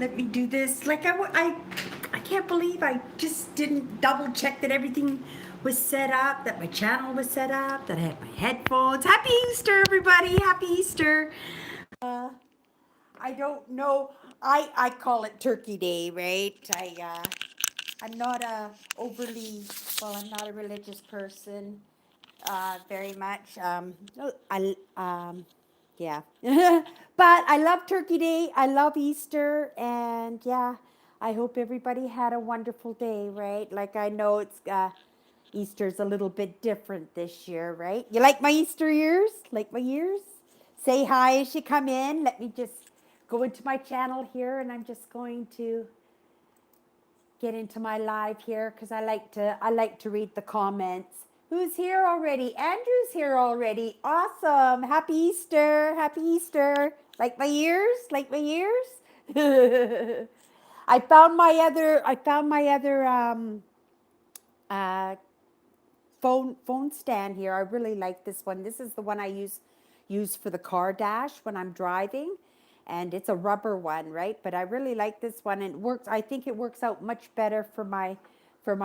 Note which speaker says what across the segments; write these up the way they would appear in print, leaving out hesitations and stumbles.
Speaker 1: let me do this. Like I can't believe I just didn't double check that everything was set up, that my channel was set up, that I had my headphones. Happy Easter, everybody! Happy Easter. I don't know. I call it Turkey Day, right? I'm not a overly well. I'm not a religious person, very much. Yeah. But I love Turkey Day. I love Easter, and yeah, I hope everybody had a wonderful day, right? Like I know it's Easter's a little bit different this year, right? You like my Easter ears? Like my ears? Say hi as you come in. Let me just go into my channel here, and I'm just going to get into my live here because I like to read the comments. Who's here already? Andrew's here already. Awesome. Happy Easter. Happy Easter. Like my ears? Like my ears? I found my other uh phone stand here. I really like this one. This is the one I use for the car dash when I'm driving, and it's a rubber one, right? But I really like this one, and it works. I think it works out much better for my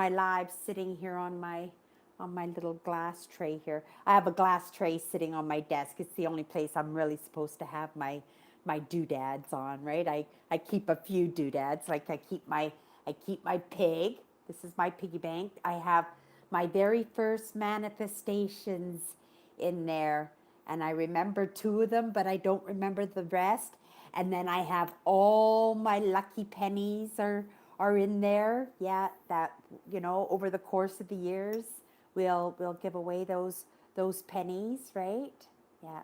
Speaker 1: live sitting here on my little glass tray here. I have a glass tray sitting on my desk. It's the only place I'm really supposed to have my doodads on, right? I keep a few doodads. Like I keep my pig. This is my piggy bank. I have my very first manifestations in there, and I remember two of them, but I don't remember the rest. And then I have all my lucky pennies are in there. Yeah, that over the course of the years, we'll give away those pennies, right? Yeah,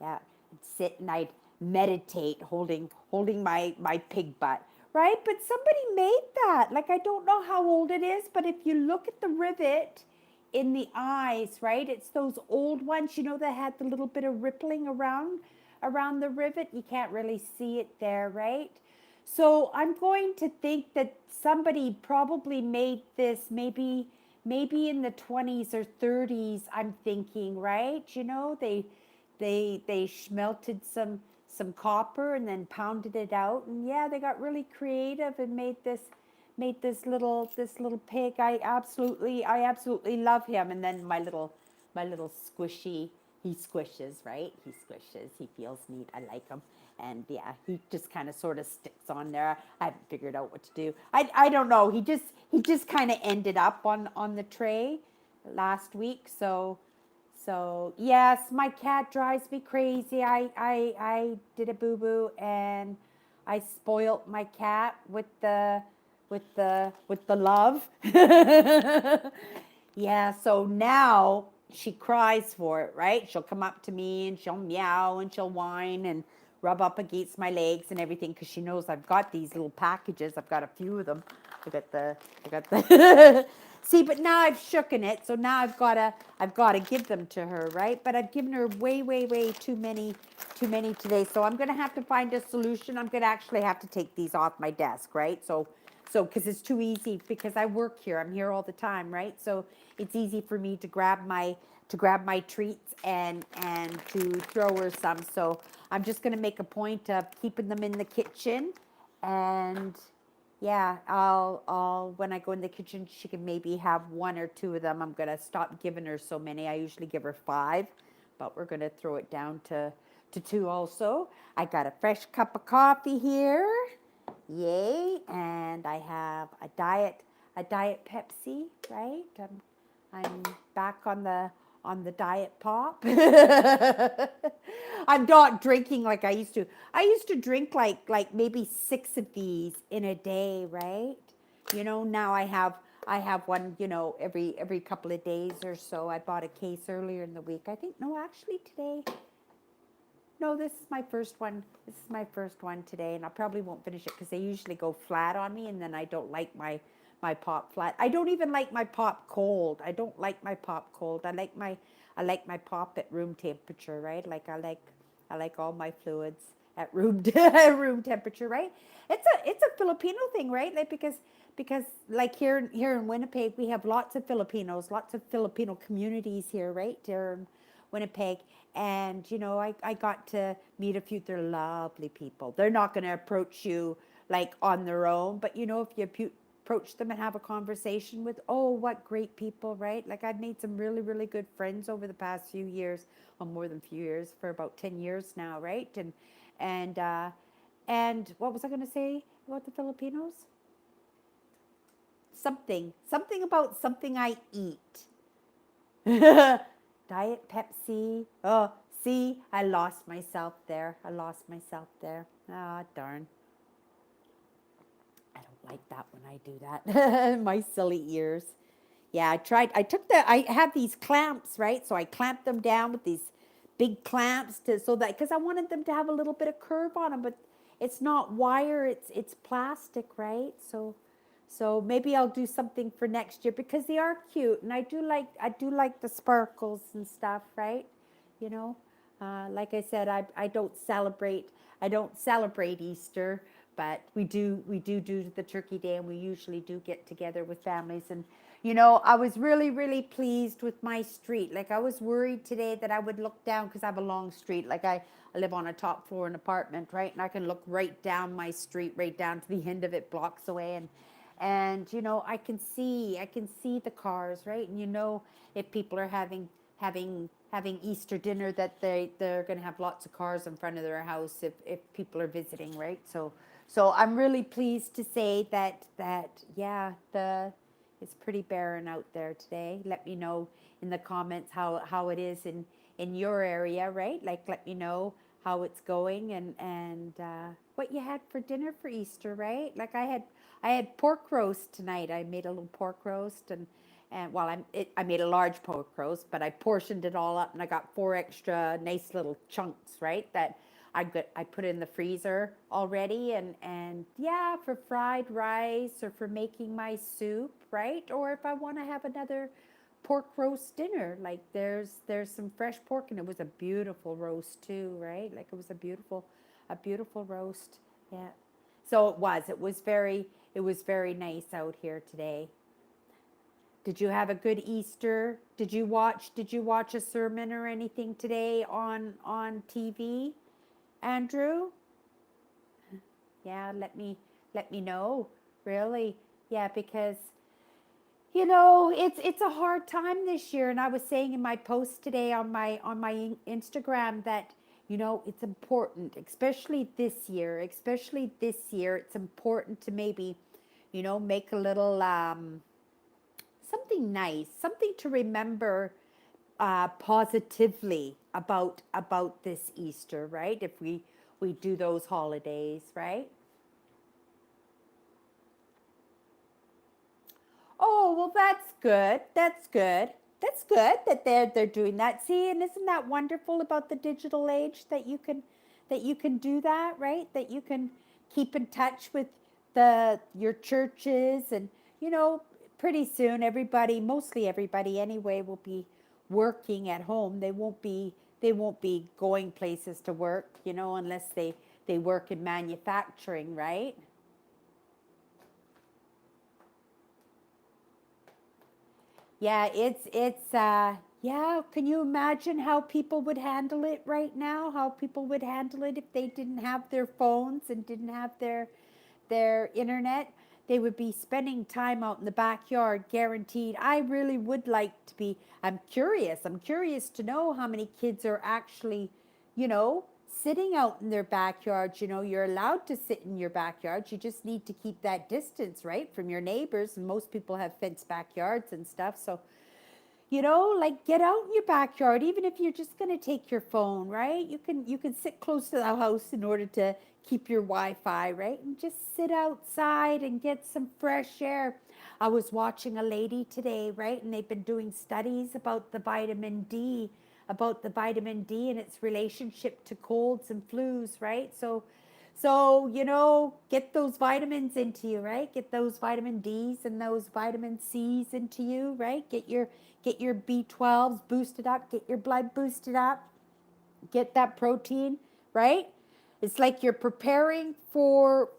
Speaker 1: yeah. I'd sit and I'd meditate holding my pig butt, right? But somebody made that. Like I don't know how old it is, but if you look at the rivet in the eyes, right? It's those old ones, that had the little bit of rippling around the rivet. You can't really see it there, right? So I'm going to think that somebody probably made this maybe in the 20s or 30s, I'm thinking, right? They smelted some copper and then pounded it out, and yeah, they got really creative and made this little pig. I absolutely love him. And then my little squishy, he squishes, right? He squishes. He feels neat. I like him. And yeah, he just kind of sort of sticks on there. I haven't figured out what to do. I don't know. He just kind of ended up on the tray last week. So yes, my cat drives me crazy. I did a boo boo, and I spoilt my cat with the love. Yeah, so now she cries for it, right? She'll come up to me and she'll meow and she'll whine and rub up against my legs and everything because she knows I've got these little packages. I've got a few of them. I got the See, but now I've shooken it, so now I've got to give them to her, right? But I've given her way too many today. So I'm gonna have to find a solution. I'm gonna actually have to take these off my desk, right? So because it's too easy, because I work here. I'm here all the time, right? So it's easy for me to grab my treats and to throw her some. So I'm just gonna make a point of keeping them in the kitchen, and yeah, I'll when I go in the kitchen, she can maybe have one or two of them. I'm gonna stop giving her so many. I usually give her 5, but we're gonna throw it down to 2 also. I got a fresh cup of coffee here. Yay. And I have a diet Pepsi, right? I'm back on the diet pop. I'm not drinking like I used to. I used to drink like maybe 6 of these in a day, right? Now I have one, every couple of days or so. I bought a case earlier in the week. I think no, actually today. No, this is my first one. This is my first one today, and I probably won't finish it because they usually go flat on me, and then I don't like my pop flat. I don't even like my pop cold. I don't like my pop cold. I like my pop at room temperature, right? Like I like all my fluids at room temperature, right? It's a Filipino thing, right? Like because like here in Winnipeg, we have lots of Filipinos, lots of Filipino communities here, right? Here in Winnipeg, and I got to meet a few. They're lovely people. They're not going to approach you like on their own, but if you approach them and have a conversation with, oh, what great people, right? Like I've made some really, really good friends over the past few years, or more than few years, for about 10 years now, right? And and what was I going to say about the Filipinos? Something about something I eat. Diet Pepsi. Oh, see, I lost myself there. I lost myself there. Ah, darn. I don't like that when I do that. My silly ears. Yeah, I tried. I have these clamps, right? So I clamped them down with these big clamps so that, because I wanted them to have a little bit of curve on them, but it's not wire, it's plastic, right? So maybe I'll do something for next year because they are cute, and I do like the sparkles and stuff, right? You know, like I said, I don't celebrate Easter, but we do the Turkey Day, and we usually do get together with families. And I was really, really pleased with my street. Like I was worried today that I would look down because I have a long street. Like I live on a top floor in an apartment, right? And I can look right down my street, right down to the end of it, blocks away. And I can see the cars, right? And if people are having Easter dinner, that they're going to have lots of cars in front of their house if people are visiting, right? So I'm really pleased to say that yeah, it's pretty barren out there today. Let me know in the comments how it is in your area, right? Like let me know how it's going, and what you had for dinner for Easter, right? Like I had pork roast tonight. I made a little pork roast, and well, I made a large pork roast, but I portioned it all up, and I got 4 extra nice little chunks, right? That I put in the freezer already, and yeah, for fried rice or for making my soup, right? Or if I want to have another pork roast dinner, like there's some fresh pork, and it was a beautiful roast too, right? Like it was a beautiful roast. Yeah. So it was very nice out here today. Did you have a good Easter? Did you watch a sermon or anything today on TV, Andrew? Yeah, let me know. Really. Yeah, because it's a hard time this year, and I was saying in my post today on my Instagram that it's important, especially this year, it's important to maybe make a little something nice, something to remember positively about this Easter, right? If we do those holidays, right? Oh, well, that's good. That's good. That's good that they're doing that. See, and isn't that wonderful about the digital age that you can do that, right? That you can keep in touch with your churches, and you know, pretty soon everybody, mostly everybody anyway, will be working at home. They won't be going places to work, unless they work in manufacturing, right? Yeah, yeah, can you imagine how people would handle it right now? How people would handle it if they didn't have their phones and didn't have their internet? They would be spending time out in the backyard, guaranteed. I really would like to be. I'm curious. I'm curious to know how many kids are actually, sitting out in their backyards. You're allowed to sit in your backyard. You just need to keep that distance, right, from your neighbors. And most people have fenced backyards and stuff. So like get out in your backyard, even if you're just going to take your phone, right? You can sit close to the house in order to keep your Wi-Fi, right? And just sit outside and get some fresh air. I was watching a lady today, right? And they've been doing studies about the vitamin D and its relationship to colds and flus, right? So, get those vitamins into you, right? Get those vitamin D's and those vitamin C's into you, right? Get your B12s boosted up, get your blood boosted up, get that protein, right? It's like you're preparing for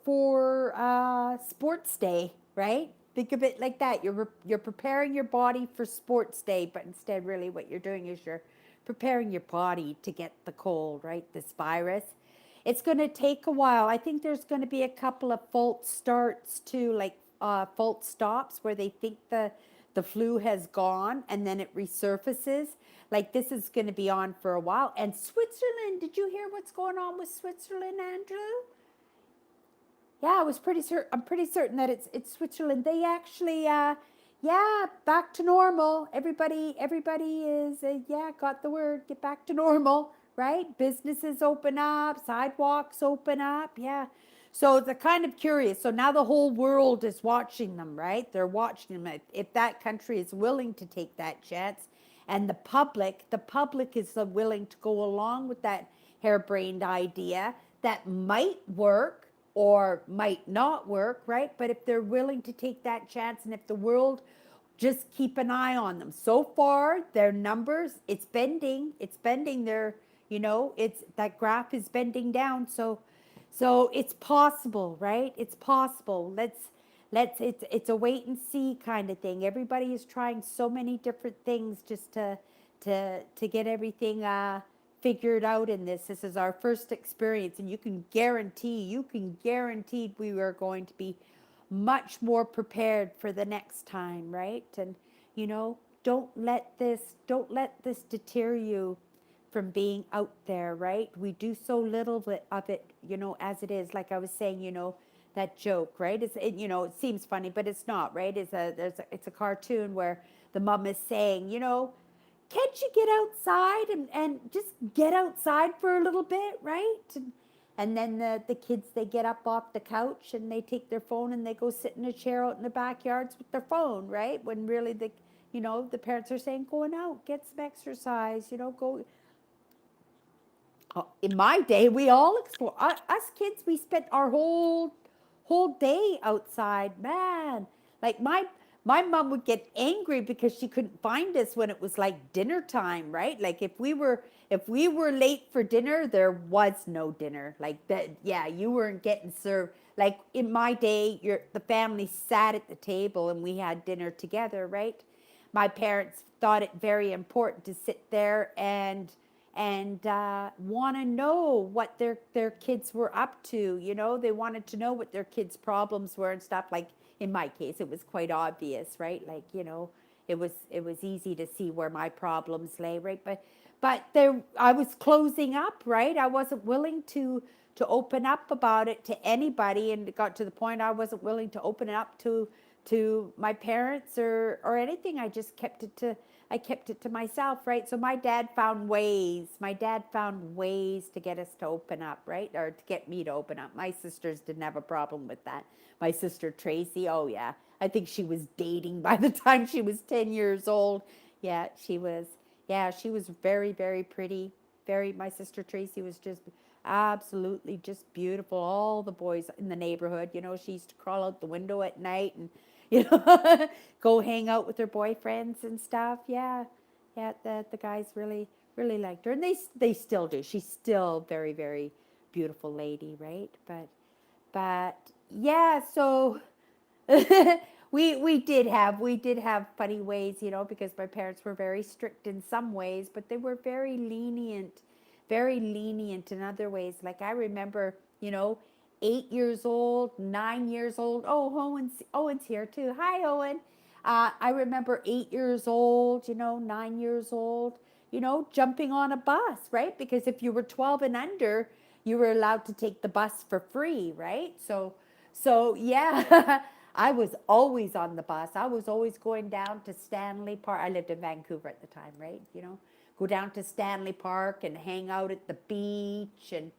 Speaker 1: sports day, right? Think of it like that. You're preparing your body for sports day, but instead, really, what you're doing is you're preparing your body to get the cold, right? This virus. It's going to take a while. I think there's going to be a couple of false starts too, like false stops where they think the flu has gone and then it resurfaces. Like this is going to be on for a while. And Switzerland, did you hear what's going on with Switzerland, Andrew? Yeah, I was pretty certain. I'm pretty certain that it's Switzerland. They actually, yeah, back to normal. Everybody is, yeah, got the word. Get back to normal, right? Businesses open up, sidewalks open up. Yeah. So they're kind of curious. So now the whole world is watching them, right? They're watching them. If that country is willing to take that chance, and the public is willing to go along with that harebrained idea that might work or might not work, right? But if they're willing to take that chance and if the world just keep an eye on them. So far, their numbers, it's bending their, it's that graph is bending down. So it's possible, right? It's possible. It's a wait and see kind of thing. Everybody is trying so many different things just to get everything figured out in this. This is our first experience, and you can guarantee we are going to be much more prepared for the next time, right? And don't let this deter you from being out there, right? We do so little of it, as it is. Like I was saying, that joke, right? It seems funny, but it's not, right? It's a cartoon where the mom is saying, can't you get outside and just get outside for a little bit, right? And then the kids, they get up off the couch and they take their phone and they go sit in a chair out in the backyards with their phone, right? When really the parents are saying, going out, get some exercise, go. In my day, we all explore. Us kids, we spent our whole day outside. Man, like my mom would get angry because she couldn't find us when it was like dinner time, right? Like if we were late for dinner, there was no dinner. Like that, yeah, you weren't getting served. Like in my day, the family sat at the table and we had dinner together, right? My parents thought it very important to sit there and want to know what their kids were up to. They wanted to know what their kids' problems were and stuff. Like in my case, it was quite obvious, right? Like it was easy to see where my problems lay, right? But there, I was closing up, right? I wasn't willing to open up about it to anybody, and it got to the point I wasn't willing to open it up to my parents or anything. I kept it to myself, right? So my dad found ways. My dad found ways to get us to open up, right? Or to get me to open up. My sisters didn't have a problem with that. My sister Tracy, oh yeah. I think she was dating by the time she was 10 years old. Yeah, she was. Yeah, she was very, very pretty. My sister Tracy was just absolutely just beautiful. All the boys in the neighborhood, she used to crawl out the window at night and go hang out with her boyfriends and stuff. Yeah, yeah. The guys really liked her, and they still do. She's still very very beautiful lady, right? But yeah. So we did have funny ways, because my parents were very strict in some ways, but they were very lenient in other ways. Like I remember, 8 years old, 9 years old. Oh, Owen's here too. Hi, Owen. I remember 8 years old, 9 years old, jumping on a bus, right? Because if you were 12 and under, you were allowed to take the bus for free, right? So yeah, I was always on the bus. I was always going down to Stanley Park. I lived in Vancouver at the time, right? Go down to Stanley Park and hang out at the beach and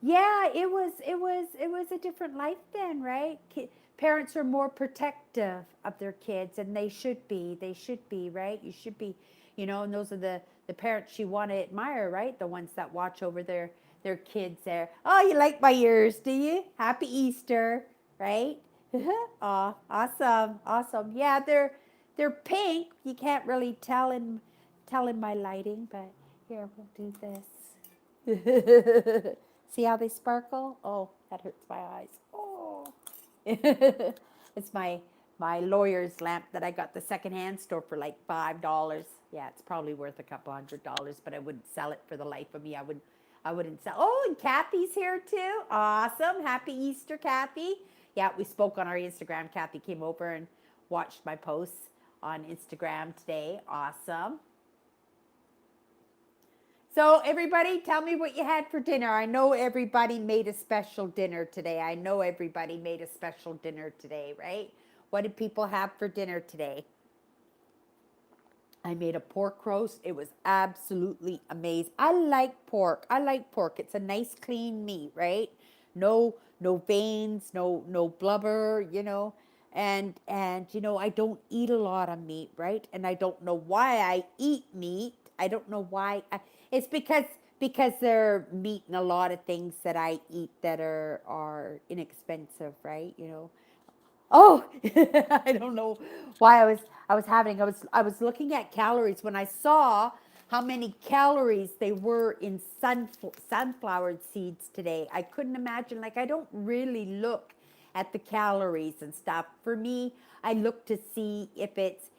Speaker 1: yeah, it was a different life then, right? Parents are more protective of their kids, and they should be. They should be, right? You should be, and those are the parents you want to admire, right? The ones that watch over their kids there. Oh, you like my ears, do you? Happy Easter, right? Oh, awesome, awesome. Yeah, they're pink. You can't really tell in my lighting, but here we'll do this. See how they sparkle? Oh, that hurts my eyes. Oh, it's my lawyer's lamp that I got the secondhand store for like $5. Yeah, it's probably worth a couple $100, but I wouldn't sell it for the life of me. I wouldn't sell. Oh, and Kathy's here too. Awesome. Happy Easter, Kathy. Yeah, we spoke on our Instagram. Kathy came over and watched my posts on Instagram today. Awesome. So, everybody, tell me what you had for dinner. I know everybody made a special dinner today. I know everybody made a special dinner today, right? What did people have for dinner today? I made a pork roast. It was absolutely amazing. I like pork. I like pork. It's a nice clean meat, right? No veins, no blubber, And I don't eat a lot of meat, right? And I don't know why I eat meat. I don't know why. It's because they're meat and a lot of things that I eat that are inexpensive, right? Oh, I don't know why I was looking at calories when I saw how many calories they were in sunflower seeds today. I couldn't imagine. Like, I don't really look at the calories and stuff. For me, I look to see if it's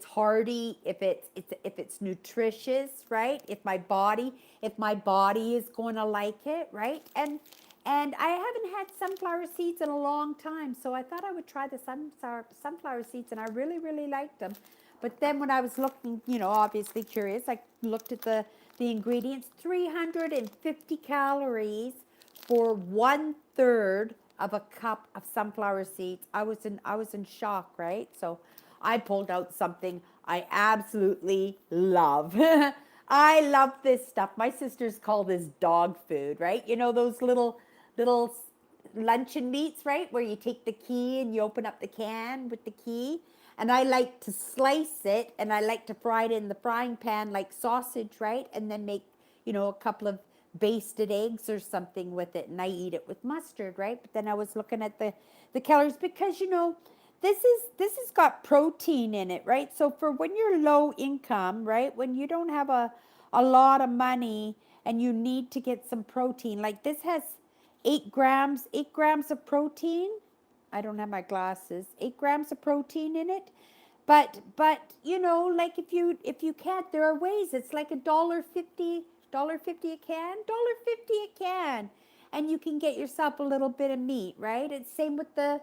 Speaker 1: hearty, if it's nutritious, right? If my body is going to like it, right? And I haven't had sunflower seeds in a long time, so I thought I would try the sunflower seeds, and I really, really liked them. But then when I was looking, obviously curious, I looked at the ingredients: 350 calories for 1/3 of a cup of sunflower seeds. I was in shock, right? So I pulled out something I absolutely love. I love this stuff. My sisters call this dog food, right? Those little luncheon meats, right? Where you take the key and you open up the can with the key. And I like to slice it, and I like to fry it in the frying pan like sausage, right? And then make, a couple of basted eggs or something with it, and I eat it with mustard, right? But then I was looking at the calories because this has got protein in it, right? So for when you're low income, right? When you don't have a lot of money and you need to get some protein, like this has 8 grams of protein. I don't have my glasses. 8 grams of protein in it. But like if you can't, there are ways. It's like $1.50 a can, $1.50 a can, and you can get yourself a little bit of meat, right? It's same with the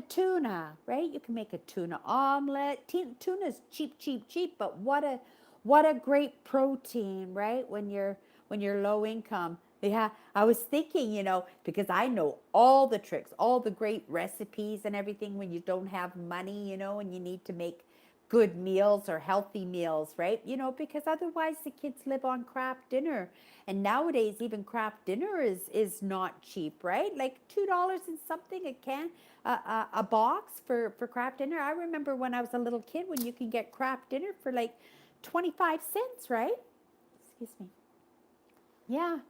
Speaker 1: tuna, right? You can make a tuna omelet. Tuna's cheap, cheap, cheap, but what a great protein, right? When you're low income. Yeah, I was thinking, because I know all the tricks, all the great recipes and everything when you don't have money, and you need to make good meals or healthy meals, right? Because otherwise the kids live on Kraft Dinner. And nowadays even Kraft Dinner is not cheap, right? Like $2 and something a can, a box for Kraft Dinner. I remember when I was a little kid when you can get Kraft Dinner for like 25 cents, right? Excuse me. Yeah.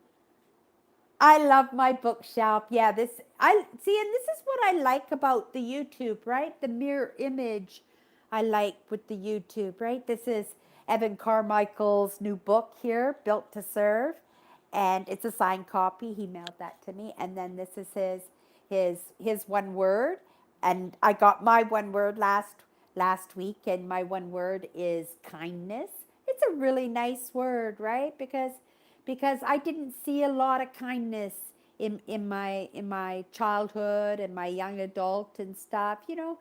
Speaker 1: I love my bookshelf. Yeah, this I see, and this is what I like about the YouTube, right? The mirror image I like with the YouTube, right? This is Evan Carmichael's new book here, Built to Serve, and it's a signed copy. He mailed that to me, and then this is his one word, and I got my one word last week, and my one word is kindness. It's a really nice word, right? Because I didn't see a lot of kindness in my childhood and my young adult and stuff. Even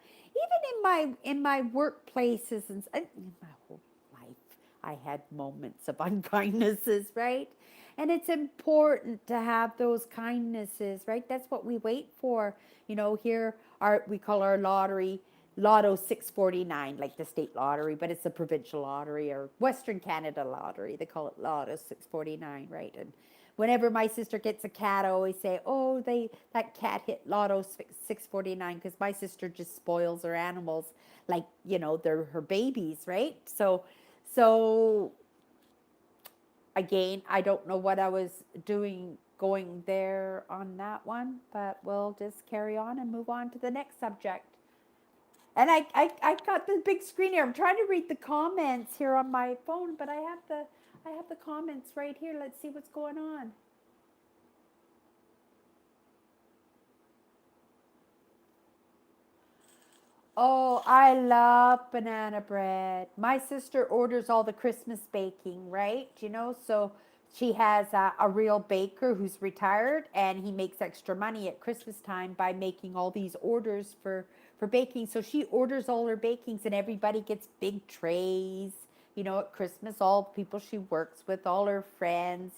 Speaker 1: in my workplaces and in my whole life, I had moments of unkindnesses, right? And it's important to have those kindnesses, right? That's what we wait for. Here we call our lottery Lotto 649, like the state lottery, but it's the provincial lottery or Western Canada lottery. They call it Lotto 649, right? And whenever my sister gets a cat, I always say, "Oh, that cat hit Lotto 649," because my sister just spoils her animals like they're her babies, right? So again, I don't know what I was doing going there on that one, but we'll just carry on and move on to the next subject. And I got the big screen here. I'm trying to read the comments here on my phone, but I have the comments right here. Let's see what's going on. Oh, I love banana bread. My sister orders all the Christmas baking, right? So she has a real baker who's retired, and he makes extra money at Christmas time by making all these orders for baking. So she orders all her bakings, and everybody gets big trays. At Christmas, all people she works with, all her friends,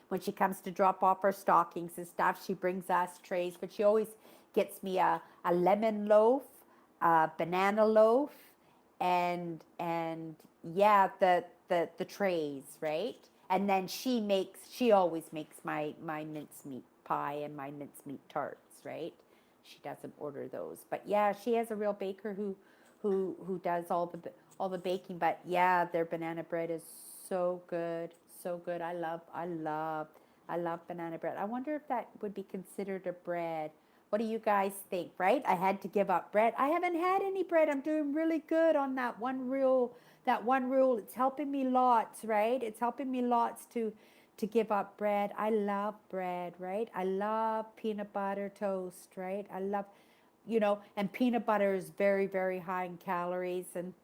Speaker 1: when she comes to drop off her stockings and stuff, she brings us trays. But she always gets me a lemon loaf, banana loaf, and yeah, the trays, right? And then she always makes my mincemeat pie and my mincemeat tarts, right? She doesn't order those, but yeah, she has a real baker who does all the baking. But yeah, their banana bread is so good, so good. I love banana bread. I wonder if that would be considered a bread. What do you guys think, right? I had to give up bread. I haven't had any bread. I'm doing really good on that one rule. That one rule, it's helping me lots, right? It's helping me lots to give up bread. I love bread, right? I love peanut butter toast, right? I love, and peanut butter is very, very high in calories. And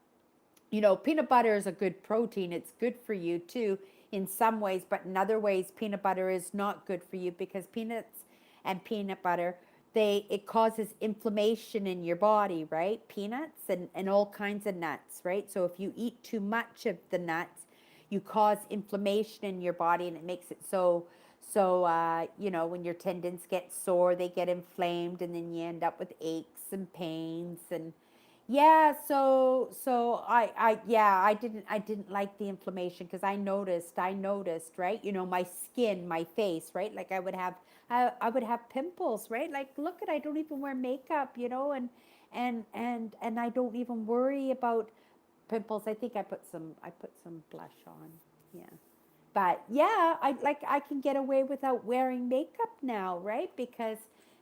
Speaker 1: peanut butter is a good protein. It's good for you too in some ways, but in other ways, peanut butter is not good for you because peanuts and peanut butter, it causes inflammation in your body, right? Peanuts and all kinds of nuts, right? So if you eat too much of the nuts, you cause inflammation in your body, and it makes it so when your tendons get sore, they get inflamed, and then you end up with aches and pains. And yeah, so I didn't like the inflammation because I noticed, right? My skin, my face, right? Like I would have pimples, right? Like look at, I don't even wear makeup, and I don't even worry about pimples. I think I put some blush on. Yeah. But yeah, I can get away without wearing makeup now, right? Because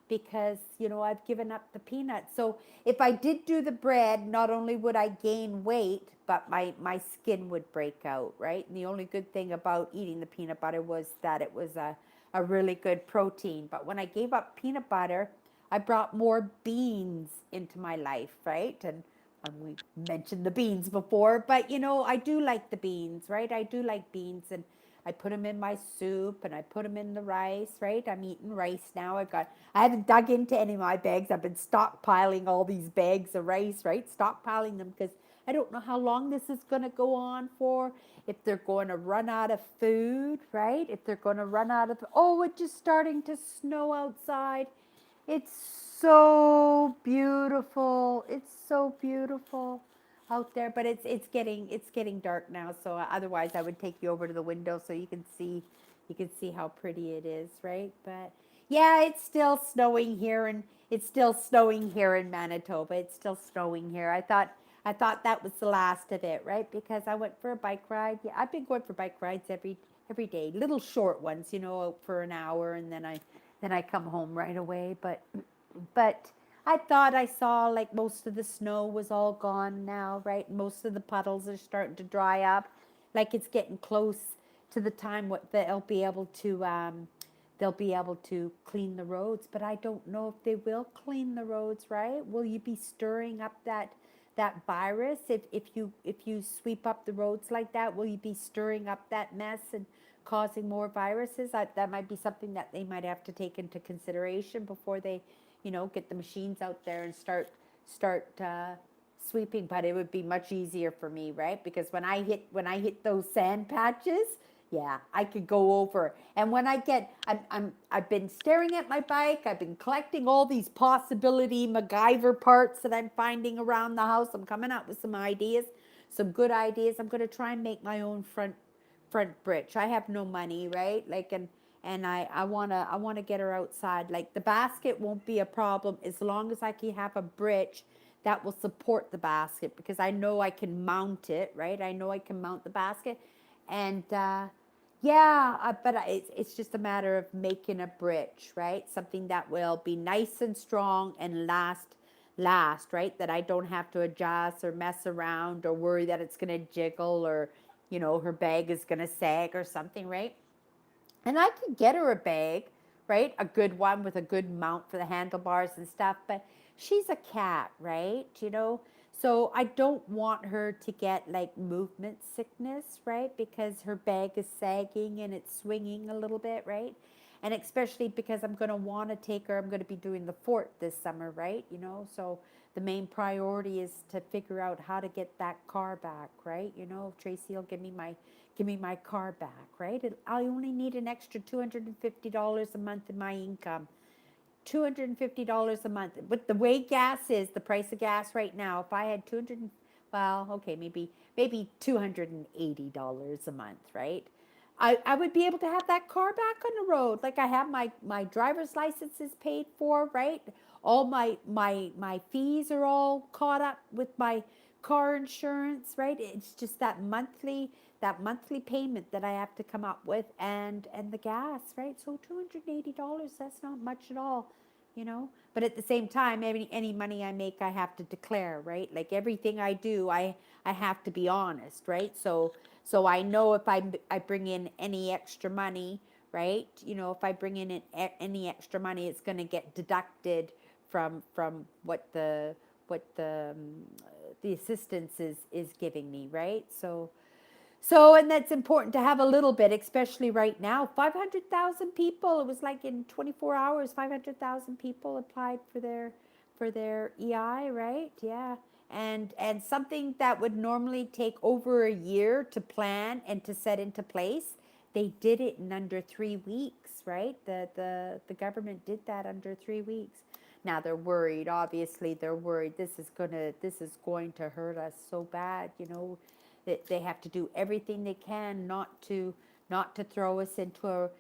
Speaker 1: I've given up the peanuts. So if I did do the bread, not only would I gain weight, but my skin would break out, right? And the only good thing about eating the peanut butter was that it was a really good protein. But when I gave up peanut butter, I brought more beans into my life, right? And we mentioned the beans before, but I do like the beans, right? I do like beans, and I put them in my soup, and I put them in the rice, right? I'm eating rice now. I haven't dug into any of my bags. I've been stockpiling all these bags of rice, right? Stockpiling them because I don't know how long this is going to go on for. If they're going to run out of food, right? If they're going to run out of, oh, it's just starting to snow outside. It's so beautiful. It's so beautiful out there, but it's getting dark now. So otherwise, I would take you over to the window so you can see how pretty it is, right? But yeah, it's still snowing here, and it's still snowing here in Manitoba. It's still snowing here. I thought that was the last of it, right? Because I went for a bike ride. Yeah, I've been going for bike rides every day, little short ones, out for an hour, and then I come home right away. But I thought I saw like most of the snow was all gone now, right? Most of the puddles are starting to dry up, like it's getting close to the time what they'll be able to clean the roads. But I don't know if they will clean the roads, right? Will you be stirring up that virus if you sweep up the roads like that? Will you be stirring up that mess and causing more viruses? That might be something that they might have to take into consideration before they get the machines out there and start sweeping. But it would be much easier for me, right? Because when I hit those sand patches, yeah, I could go over. And when I've been staring at my bike. I've been collecting all these possibility MacGyver parts that I'm finding around the house. I'm coming up with some ideas, some good ideas. I'm going to try and make my own front bridge. I have no money, right? Like, and I wanna get her outside. Like the basket won't be a problem as long as I can have a bridge that will support the basket, because I know I can mount it, right? I know I can mount the basket, and yeah, it's just a matter of making a bridge, right? Something that will be nice and strong and last, right? That I don't have to adjust or mess around or worry that it's gonna jiggle, or her bag is gonna sag or something, right? And I could get her a bag, right? A good one with a good mount for the handlebars and stuff. But she's a cat, right? So I don't want her to get like movement sickness, right? Because her bag is sagging and it's swinging a little bit, right? And especially because I'm going to want to take her, I'm going to be doing the fort this summer, right? So the main priority is to figure out how to get that car back, right? Tracy will give me my car back, right? I only need an extra $250 a month in my income. $250 a month. But the way gas is, the price of gas right now, if I had 200, well, okay, maybe $280 a month, right? I would be able to have that car back on the road. Like I have my driver's license is paid for, right? All my fees are all caught up with my car insurance, right? It's just that monthly payment that I have to come up with, and the gas, right? So $280, that's not much at all. But at the same time, any money I make, I have to declare, right? Like everything I do, I have to be honest, right? So I know if I bring in any extra money, right? If I bring in any extra money, it's going to get deducted from what the assistance is giving me, right? And that's important to have a little bit, especially right now. 500,000 people. It was like in 24 hours, 500,000 people applied for their EI, right? Yeah. And something that would normally take over a year to plan and to set into place, they did it in under 3 weeks, right? The government did that under 3 weeks. Now they're worried. Obviously, they're worried. This is going to hurt us so bad. That they have to do everything they can not to throw us into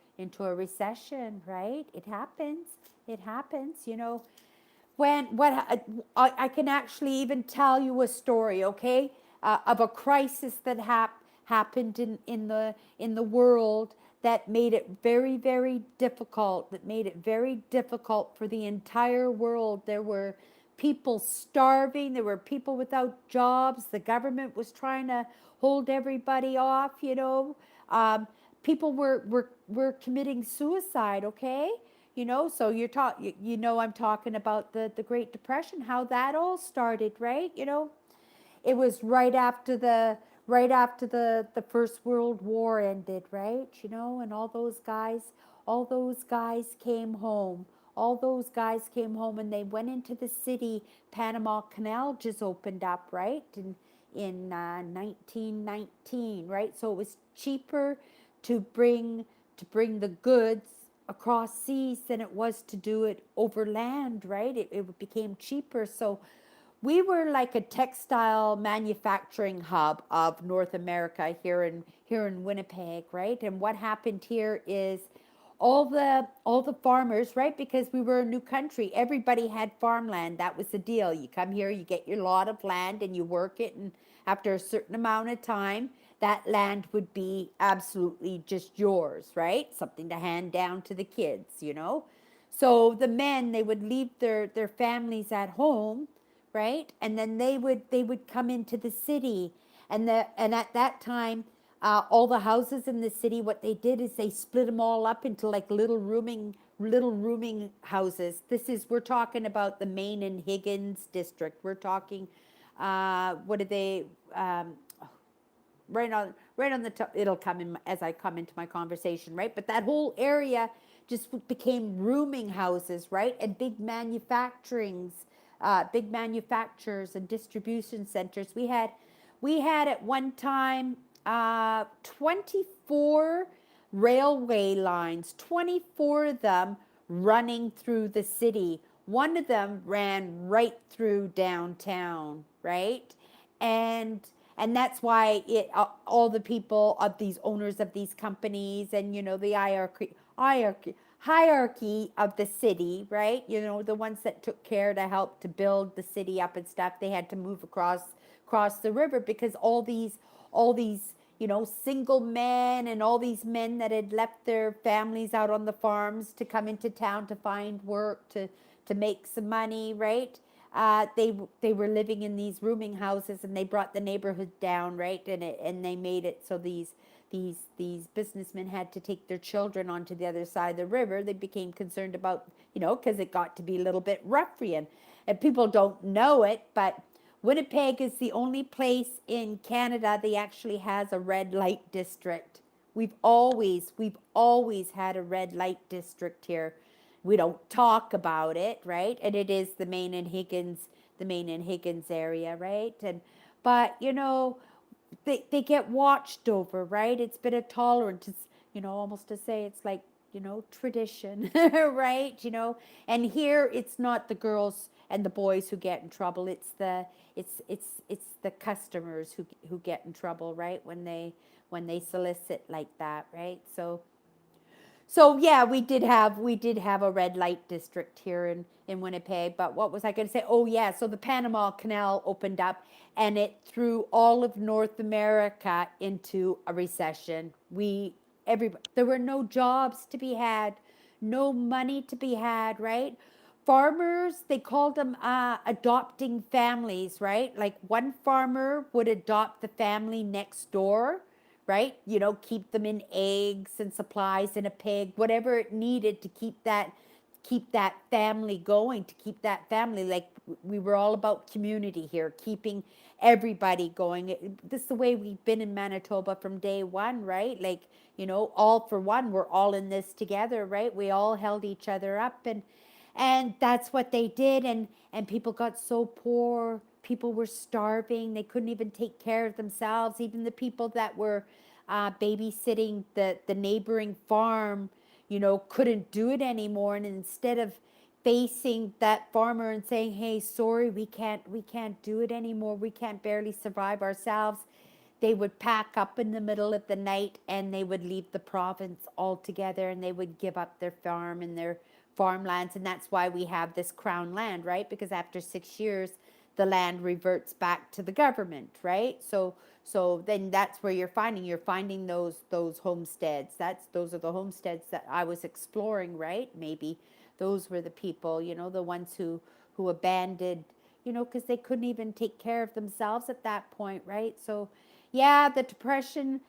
Speaker 1: a recession, right? It happens. When what I can actually even tell you a story, okay, of a crisis that happened in the world that made it very, very difficult. That made it very difficult for the entire world. There were people starving. There were people without jobs. The government was trying to hold everybody off. Um, People were committing suicide. Okay, so I'm talking about the Great Depression, how that all started, right? It was right after the First World War ended, right? And all those guys came home. All those guys came home and they went into the city. Panama Canal just opened up, right? In 1919, right? So it was cheaper to bring the goods across seas than it was to do it over land, right? It became cheaper. So we were like a textile manufacturing hub of North America here in Winnipeg, right? And what happened here is all the farmers, right? Because we were a new country, everybody had farmland. That was the deal. You come here, you get your lot of land, and you work it, and after a certain amount of time, that land would be absolutely just yours, right? Something to hand down to the kids. So the men, they would leave their families at home, right? And then they would come into the city, and at that time, all the houses in the city, what they did is they split them all up into like little rooming houses. We're talking about the Main and Higgins district. We're talking, what are they? Right on the top. It'll come in as I come into my conversation, right? But that whole area just became rooming houses, right? And big manufacturers and distribution centers. We had at one time 24 railway lines, 24 of them running through the city. One of them ran right through downtown, right? And that's why all the people of these owners of these companies, and the hierarchy of the city, right? The ones that took care to help to build the city up and stuff, they had to move across the river, because all these single men, and all these men that had left their families out on the farms to come into town to find work, to make some money, right? They were living in these rooming houses, and they brought the neighborhood down, right? And they made it so these businessmen had to take their children onto the other side of the river, they became concerned about, because it got to be a little bit ruffian. And people don't know it, but Winnipeg is the only place in Canada that actually has a red light district. We've always had a red light district here. We don't talk about it, right? And it is the Main and Higgins area, right? And but they get watched over, right? It's been a tolerance. It's almost to say it's like tradition, right? And here it's not the girls and the boys who get in trouble. It's the customers who get in trouble, right? When they solicit like that, right? So yeah, we did have a red light district here in Winnipeg. But what was I going to say? Oh yeah, so the Panama Canal opened up and it threw all of North America into a recession. There were no jobs to be had, no money to be had, right? Farmers, they called them adopting families, right? Like one farmer would adopt the family next door, right? Keep them in eggs and supplies and a pig, whatever it needed to keep that family going, to keep that family. Like we were all about community here, keeping everybody going. This is the way we've been in Manitoba from day one, right? Like, all for one, we're all in this together, right? We all held each other up, and that's what they did. And people got so poor, people were starving, they couldn't even take care of themselves. Even the people that were babysitting the neighboring farm, couldn't do it anymore. And instead of facing that farmer and saying, hey, sorry, we can't do it anymore, we can't barely survive ourselves, they would pack up in the middle of the night and they would leave the province altogether, and they would give up their farm and their farmlands. And that's why we have this crown land, right? Because after 6 years, the land reverts back to the government, right? So then that's where you're finding those homesteads. Those are the homesteads that I was exploring, right? Maybe those were the people, the ones who abandoned, because they couldn't even take care of themselves at that point, right? So yeah, the depression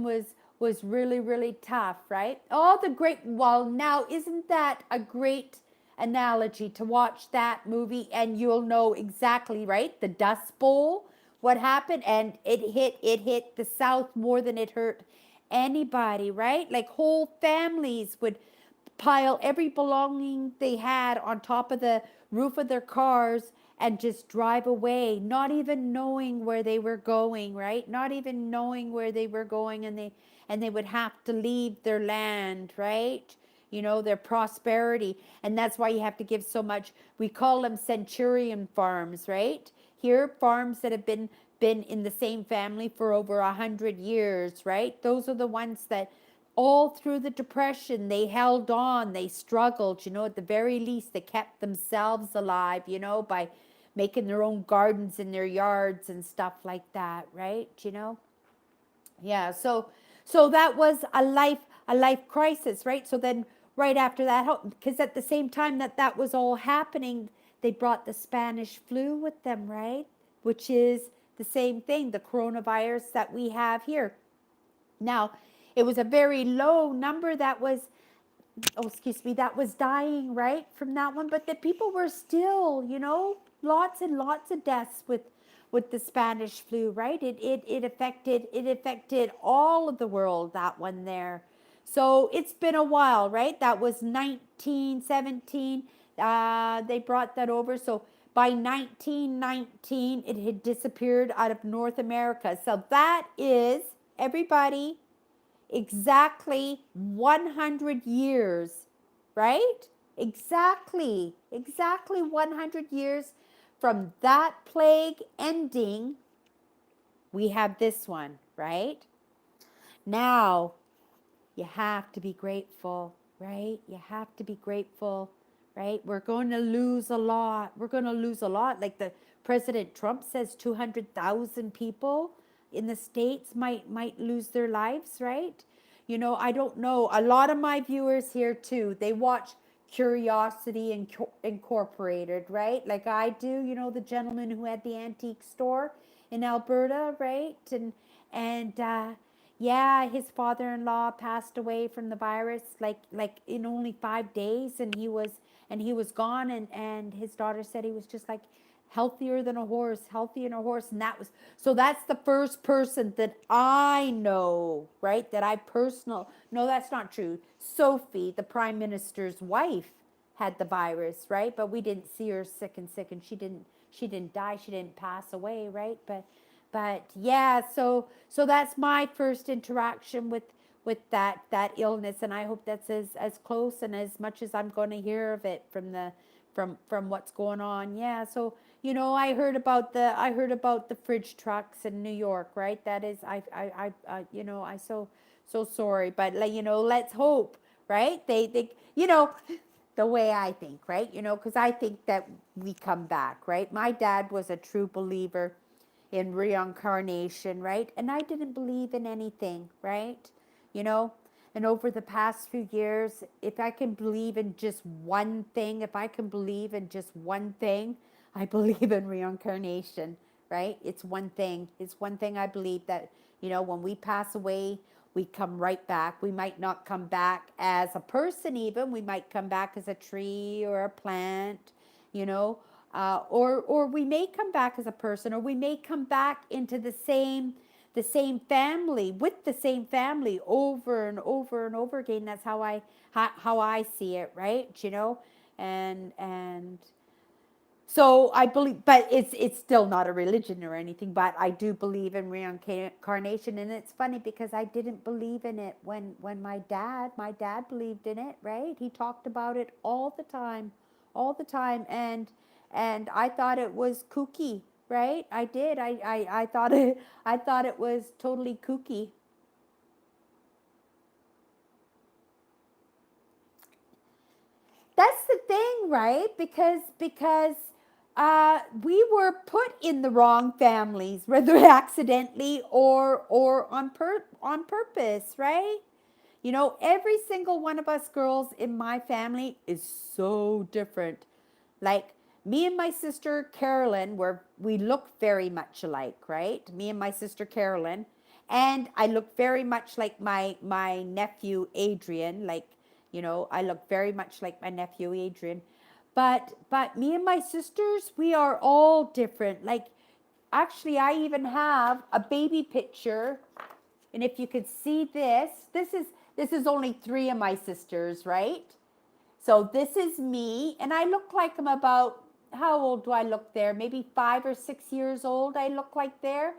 Speaker 1: was really, really tough, right? All the great, well, now isn't that a great analogy to watch that movie, and you'll know exactly, right? The Dust Bowl, what happened, and it hit the South more than it hurt anybody, right? Like whole families would pile every belonging they had on top of the roof of their cars and just drive away, not even knowing where they were going, right? Not even knowing where they were going, and they would have to leave their land, right? Their prosperity. And that's why you have to give so much. We call them centurion farms, right? Here, farms that have been in the same family for over 100 years, right? Those are the ones that all through the depression they held on, they struggled, at the very least they kept themselves alive, by making their own gardens in their yards and stuff like that, right? Yeah, so that was a life crisis, right? So then right after that, because at the same time that was all happening, they brought the Spanish flu with them, right? Which is the same thing, the coronavirus that we have here. Now, it was a very low number that was, oh, excuse me, that was dying, right, from that one. But the people were still, lots and lots of deaths with the Spanish flu, right? It affected all of the world, that one there. So it's been a while, right? That was 1917. They brought that over. So by 1919, it had disappeared out of North America. So that is, everybody, exactly 100 years, right? Exactly 100 years from that plague ending, we have this one, right? Now, you have to be grateful, right? You have to be grateful, right? We're going to lose a lot. We're going to lose a lot. Like the President Trump says, 200,000 people in the States might lose their lives, right? I don't know. A lot of my viewers here too, they watch Curiosity Incorporated, right? Like I do, the gentleman who had the antique store in Alberta, right? And Yeah, his father-in-law passed away from the virus like in only 5 days, and he was gone, and his daughter said he was just like healthier than a horse, healthier than a horse, and that was so that's the first person that I know, right? That I personal no, that's not true. Sophie, the prime minister's wife, had the virus, right? But we didn't see her sick, and she didn't die, she didn't pass away, right? But yeah, so that's my first interaction with that illness, and I hope that's as close and as much as I'm going to hear of it from what's going on. Yeah, so I heard about the fridge trucks in New York, right? That is I so sorry, but like let's hope, right? They the way I think, right? Because I think that we come back, right? My dad was a true believer in reincarnation, right? And I didn't believe in anything, right? You know, and over the past few years, if I can believe in just one thing, if I can believe in just one thing, I believe in reincarnation, right? It's one thing. It's one thing I believe that, when we pass away, we come right back. We might not come back as a person, even. We might come back as a tree or a plant, you know, or we may come back as a person, or we may come back into the same family with the same family over and over and over again. That's how I see it, right? And so I believe, but it's still not a religion or anything. But I do believe in reincarnation, and it's funny because I didn't believe in it when my dad believed in it. Right? He talked about it all the time, and I thought it was kooky. Right? I did. I thought it was totally kooky. That's the thing, right? Because we were put in the wrong families, whether accidentally or on purpose, right? Every single one of us girls in my family is so different. Like me and my sister Carolyn, we look very much alike, right? Me and my sister Carolyn, and I look very much like my nephew Adrian. Like I look very much like my nephew Adrian. But me and my sisters, we are all different. Like actually, I even have a baby picture, and if you could see this is only three of my sisters, right? So this is me, and I look like I'm about, how old do I look there? Maybe 5 or 6 years old, I look like there.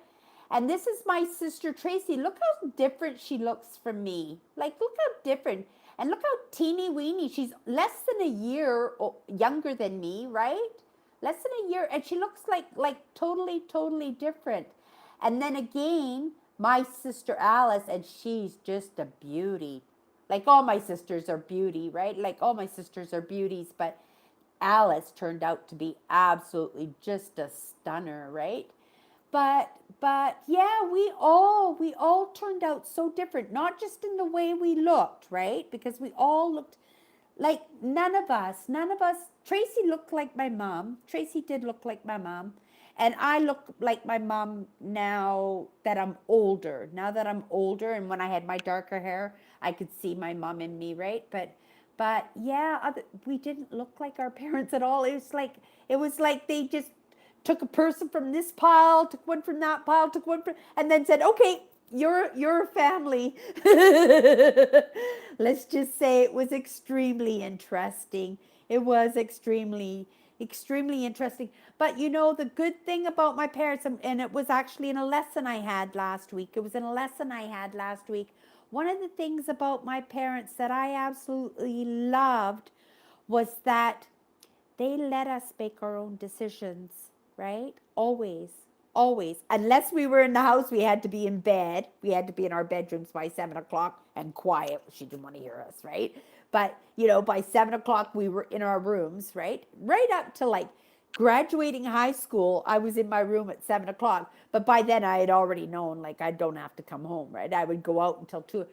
Speaker 1: And this is my sister Tracy. Look how different she looks from me. Like, look how different. And look how teeny weeny. She's less than a year younger than me, right? Less than a year. And she looks like totally, totally different. And then again, my sister Alice, and she's just a beauty. Like all my sisters are beauty, right? Like all my sisters are beauties, but Alice turned out to be absolutely just a stunner, right? But yeah, we all turned out so different, not just in the way we looked, right? Because we all looked like none of us. Tracy looked like my mom. Tracy did look like my mom. And I look like my mom now that I'm older. Now that I'm older, and when I had my darker hair, I could see my mom in me, right? But yeah, we didn't look like our parents at all. It was like they just took a person from this pile, took one from that pile, took one from, and then said, "Okay, you're a family." Let's just say it was extremely interesting. It was extremely interesting. But the good thing about my parents, and it was actually in a lesson I had last week. It was in a lesson I had last week. One of the things about my parents that I absolutely loved was that they let us make our own decisions, right? Always, always. Unless we were in the house, we had to be in bed. We had to be in our bedrooms by 7 o'clock and quiet. She didn't want to hear us, right? But, by 7 o'clock, we were in our rooms, right? Right up to like graduating high school, I was in my room at 7 o'clock. But by then, I had already known, like, I don't have to come home, right? I would go out until 2.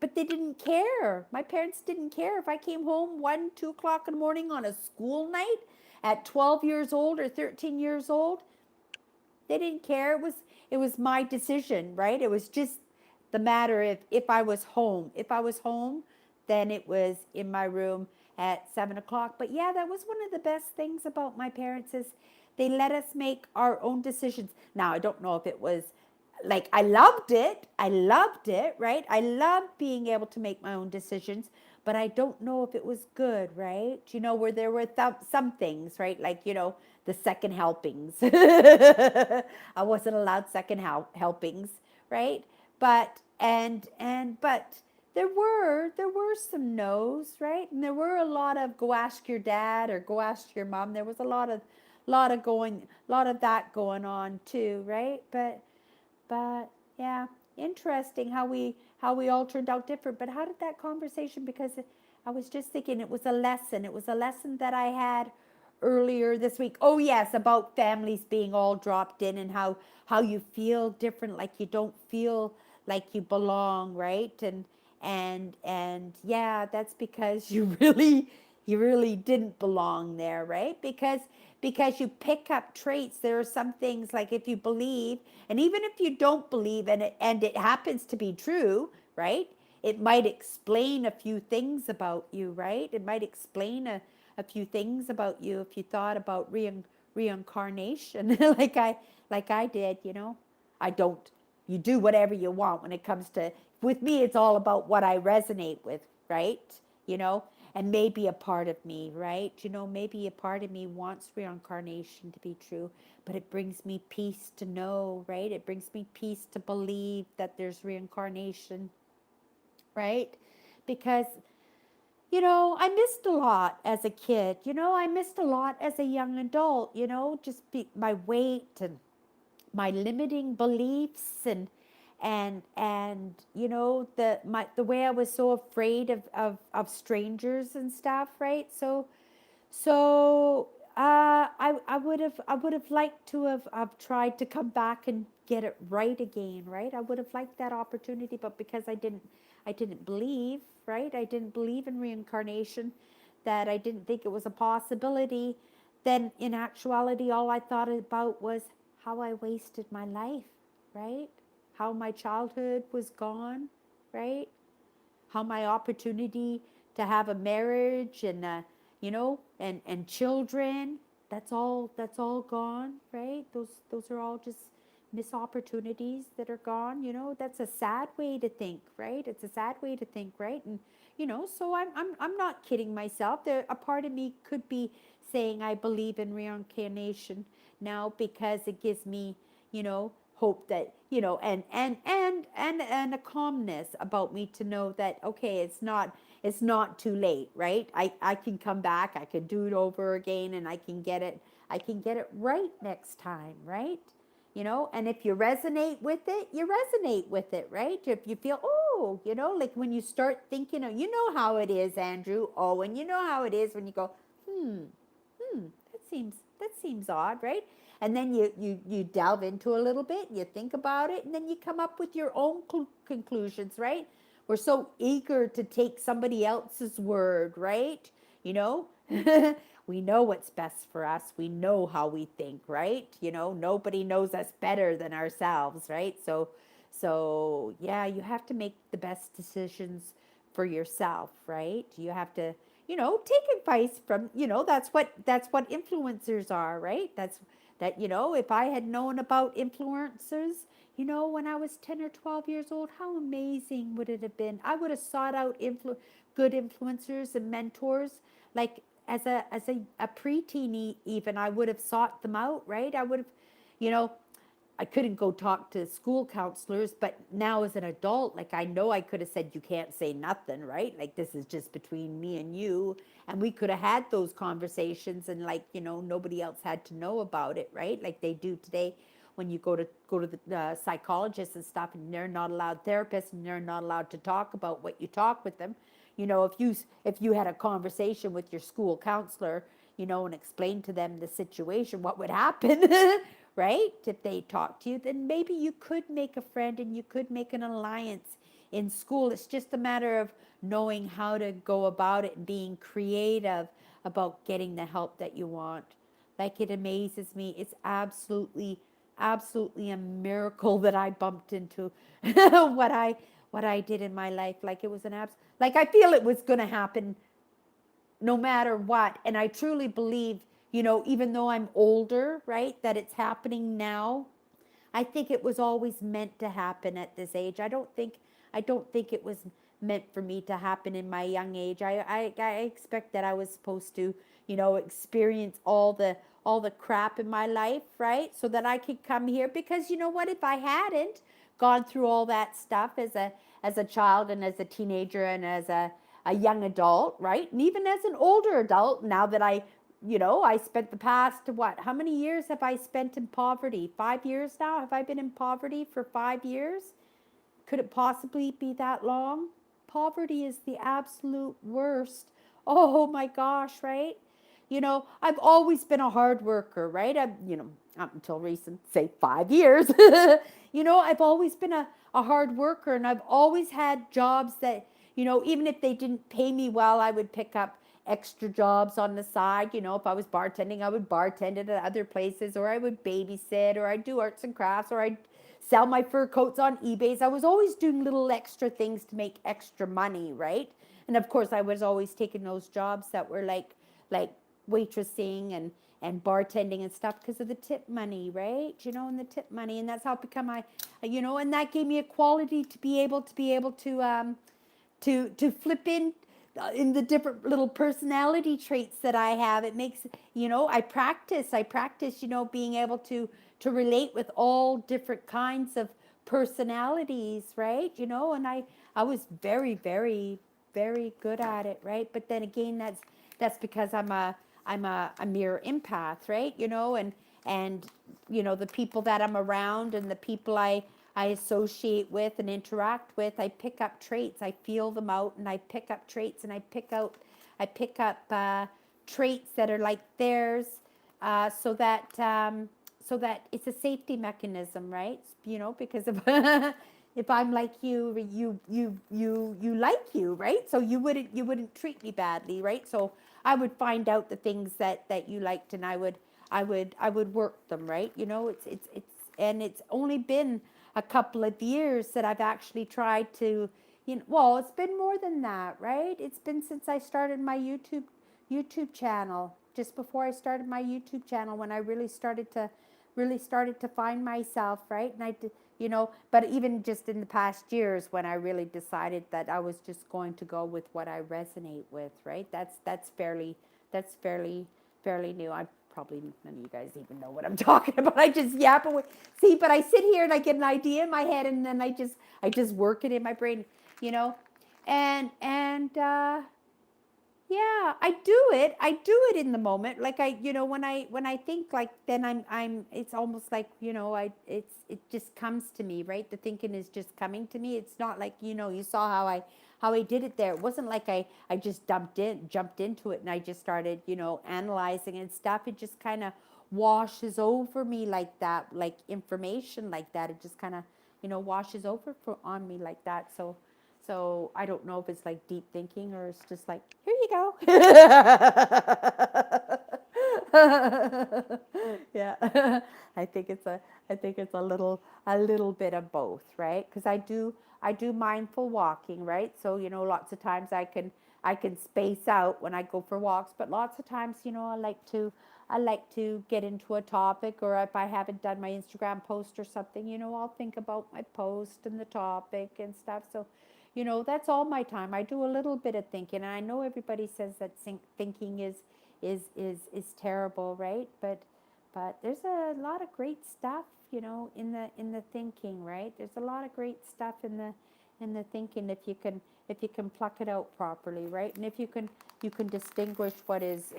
Speaker 1: But they didn't care. My parents didn't care if I came home 1, 2 o'clock in the morning on a school night at 12 years old or 13 years old. They didn't care. It was my decision, right? It was just the matter if I was home. If I was home, then it was in my room at 7 o'clock. But yeah, that was one of the best things about my parents is they let us make our own decisions. Now I don't know if it was like I loved it. I loved it, right? I loved being able to make my own decisions, but I don't know if it was good, right? Where there were some things, right? Like, the second helpings. I wasn't allowed second helpings, right? But there were some no's, right? And there were a lot of go ask your dad or go ask your mom. There was a lot of that going on too, right? But yeah, interesting how we all turned out different. But how did that conversation? Because I was just thinking it was a lesson. It was a lesson that I had earlier this week. Oh yes, about families being all dropped in and how you feel different, like you don't feel like you belong, right? And yeah, that's because you really didn't belong there, right? Because you pick up traits. There are some things like if you believe, and even if you don't believe, and it happens to be true, right? It might explain a few things about you, right? It might explain a few things about you if you thought about reincarnation, like I did. I don't. You do whatever you want when it comes to. With me, it's all about what I resonate with, right? You know, and maybe a part of me, right? Maybe a part of me wants reincarnation to be true, but it brings me peace to know, right? It brings me peace to believe that there's reincarnation, right? Because, I missed a lot as a kid. I missed a lot as a young adult, just my weight and my limiting beliefs and the way I was so afraid of strangers and stuff, right? So I would have liked to have tried to come back and get it right again, right? I would have liked that opportunity, but because I didn't believe, right? I didn't believe in reincarnation, that I didn't think it was a possibility. Then in actuality, all I thought about was how I wasted my life, right? How my childhood was gone, right? How my opportunity to have a marriage and and children, that's all gone, right? Those are all just missed opportunities that are gone. That's a sad way to think, right? It's a sad way to think, right? And so I'm not kidding myself. There, a part of me could be saying I believe in reincarnation now because it gives me hope that and a calmness about me to know that okay, it's not too late, right? I can come back, I can do it over again, and I can get it right next time, right? And if you resonate with it, you resonate with it, right? If you feel, oh, like when you start thinking of, how it is, Andrew. Oh, and you know how it is when you go, hmm, that seems odd, right? And then you delve into a little bit, you think about it, and then you come up with your own conclusions, right? We're so eager to take somebody else's word, right? You know, we know what's best for us. We know how we think, right? Nobody knows us better than ourselves, right? So yeah, you have to make the best decisions for yourself, right? You have to, take advice from, that's what influencers are, right? If I had known about influencers, when I was 10 or 12 years old, how amazing would it have been? I would have sought out good influencers and mentors, like as a preteen even, I would have sought them out, right? I would have, you know, I couldn't go talk to school counselors, but now as an adult, like I know I could have said, you can't say nothing, right? Like this is just between me and you. And we could have had those conversations and like, nobody else had to know about it, right? Like they do today when you go to the psychologists and stuff, and they're not allowed therapists, and they're not allowed to talk about what you talk with them. If you had a conversation with your school counselor, and explain to them the situation, what would happen, right? If they talk to you, then maybe you could make a friend and you could make an alliance in school. It's just a matter of knowing how to go about it and being creative about getting the help that you want. Like it amazes me. It's absolutely absolutely a miracle that I bumped into what I what I did in my life. Like it was an like I feel it was going to happen no matter what. And I truly believe, even though I'm older, right, that it's happening now. I think it was always meant to happen at this age. I don't think it was meant for me to happen in my young age. I expect that I was supposed to, experience all the crap in my life, right? So that I could come here, because you know what, if I hadn't gone through all that stuff as a child and as a teenager and as a young adult, right? And even as an older adult, now that I spent the past, what, how many years have I spent in poverty? 5 years now? Have I been in poverty for 5 years? Could it possibly be that long? Poverty is the absolute worst. Oh my gosh, right? I've always been a hard worker, right? Up until recent, say 5 years, I've always been a hard worker, and I've always had jobs that, even if they didn't pay me well, I would pick up extra jobs on the side. If I was bartending, I would bartend at other places, or I would babysit, or I'd do arts and crafts, or I'd sell my fur coats on eBay. I was always doing little extra things to make extra money, right? And of course, I was always taking those jobs that were like waitressing and bartending and stuff because of the tip money, right? And the tip money, and that's how it become and that gave me a quality to be able to flip in the different little personality traits that I have. It makes, I practice, being able to relate with all different kinds of personalities, right? And I was very, very, very good at it, right? But then again, that's because I'm a mirror empath, right? And the people that I'm around and the people I associate with and interact with, I pick up traits. I feel them out, and I pick up traits, and I pick up traits that are like theirs, so that it's a safety mechanism, right? Because if I'm like you like you, right? So you wouldn't treat me badly, right? So I would find out the things that you liked, and I would work them, right? And it's only been a couple of years that I've actually tried to, well, it's been more than that, right? It's been since I started my YouTube channel, just before I started my YouTube channel, when I really started to find myself, right? And I did, but even just in the past years, when I really decided that I was just going to go with what I resonate with, right? That's fairly new. I probably, none of you guys even know what I'm talking about. I just yap away. See, but I sit here and I get an idea in my head, and then I just work it in my brain, you know, and yeah, I do it in the moment. Like when I think, like, then it's almost like, it just comes to me, right? The thinking is just coming to me. It's not like, you saw how I did it there. It wasn't like I just jumped into it and I just started, analyzing and stuff. It just kind of washes over me like that, like information like that. It just kind of, washes over on me like that. So I don't know if it's like deep thinking, or it's just like, here you go. Yeah. I think it's a I think it's a little bit of both, right? Because I do mindful walking, right? So, lots of times I can space out when I go for walks, but lots of times, I like to get into a topic, or if I haven't done my Instagram post or something, I'll think about my post and the topic and stuff. So, that's all my time. I do a little bit of thinking, and I know everybody says that thinking is terrible, right? But there's a lot of great stuff, in the thinking, right? There's a lot of great stuff in the thinking, if you can pluck it out properly, right? And if you can distinguish what is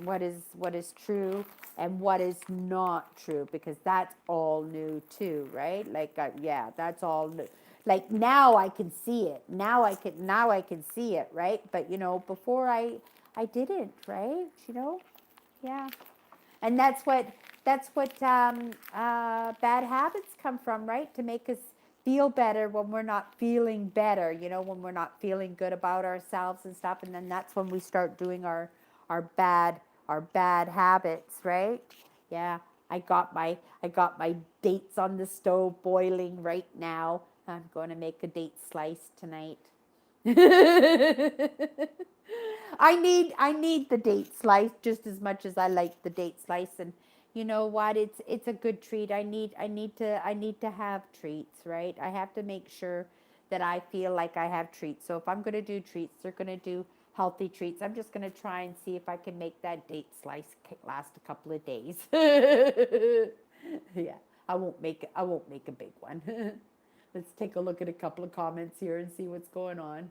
Speaker 1: true and what is not true, because that's all new too, right? Like, yeah, that's all new. Like, now I can see it. Now I can see it, right? But before I didn't, right? Yeah. And that's what bad habits come from, right? To make us feel better when we're not feeling better, when we're not feeling good about ourselves and stuff. And then that's when we start doing our bad habits, right? Yeah. I got my dates on the stove boiling right now. I'm going to make a date slice tonight. I need the date slice just as much as I like the date slice, and you know what, it's a good treat. I need to have treats, right? I have to make sure that I feel like I have treats. So if I'm going to do treats, they're going to do healthy treats. I'm just going to try and see if I can make that date slice last a couple of days. Yeah, I won't make a big one. Let's take a look at a couple of comments here and see what's going on.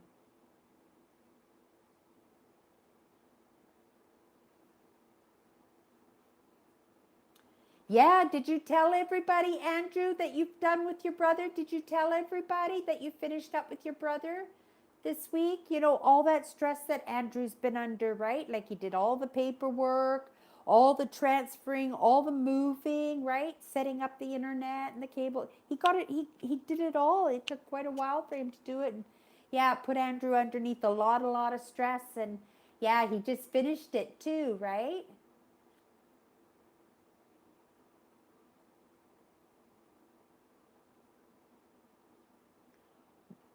Speaker 1: Yeah, did you tell everybody, Andrew, that you've done with your brother? Did you tell everybody that you finished up with your brother this week? You know, all that stress that Andrew's been under, right? Like he did all the paperwork, all the transferring, all the moving, right? Setting up the internet and the cable. He got it, he did it all. It took quite a while for him to do it. And yeah, put Andrew underneath a lot of stress. And yeah, he just finished it too, right?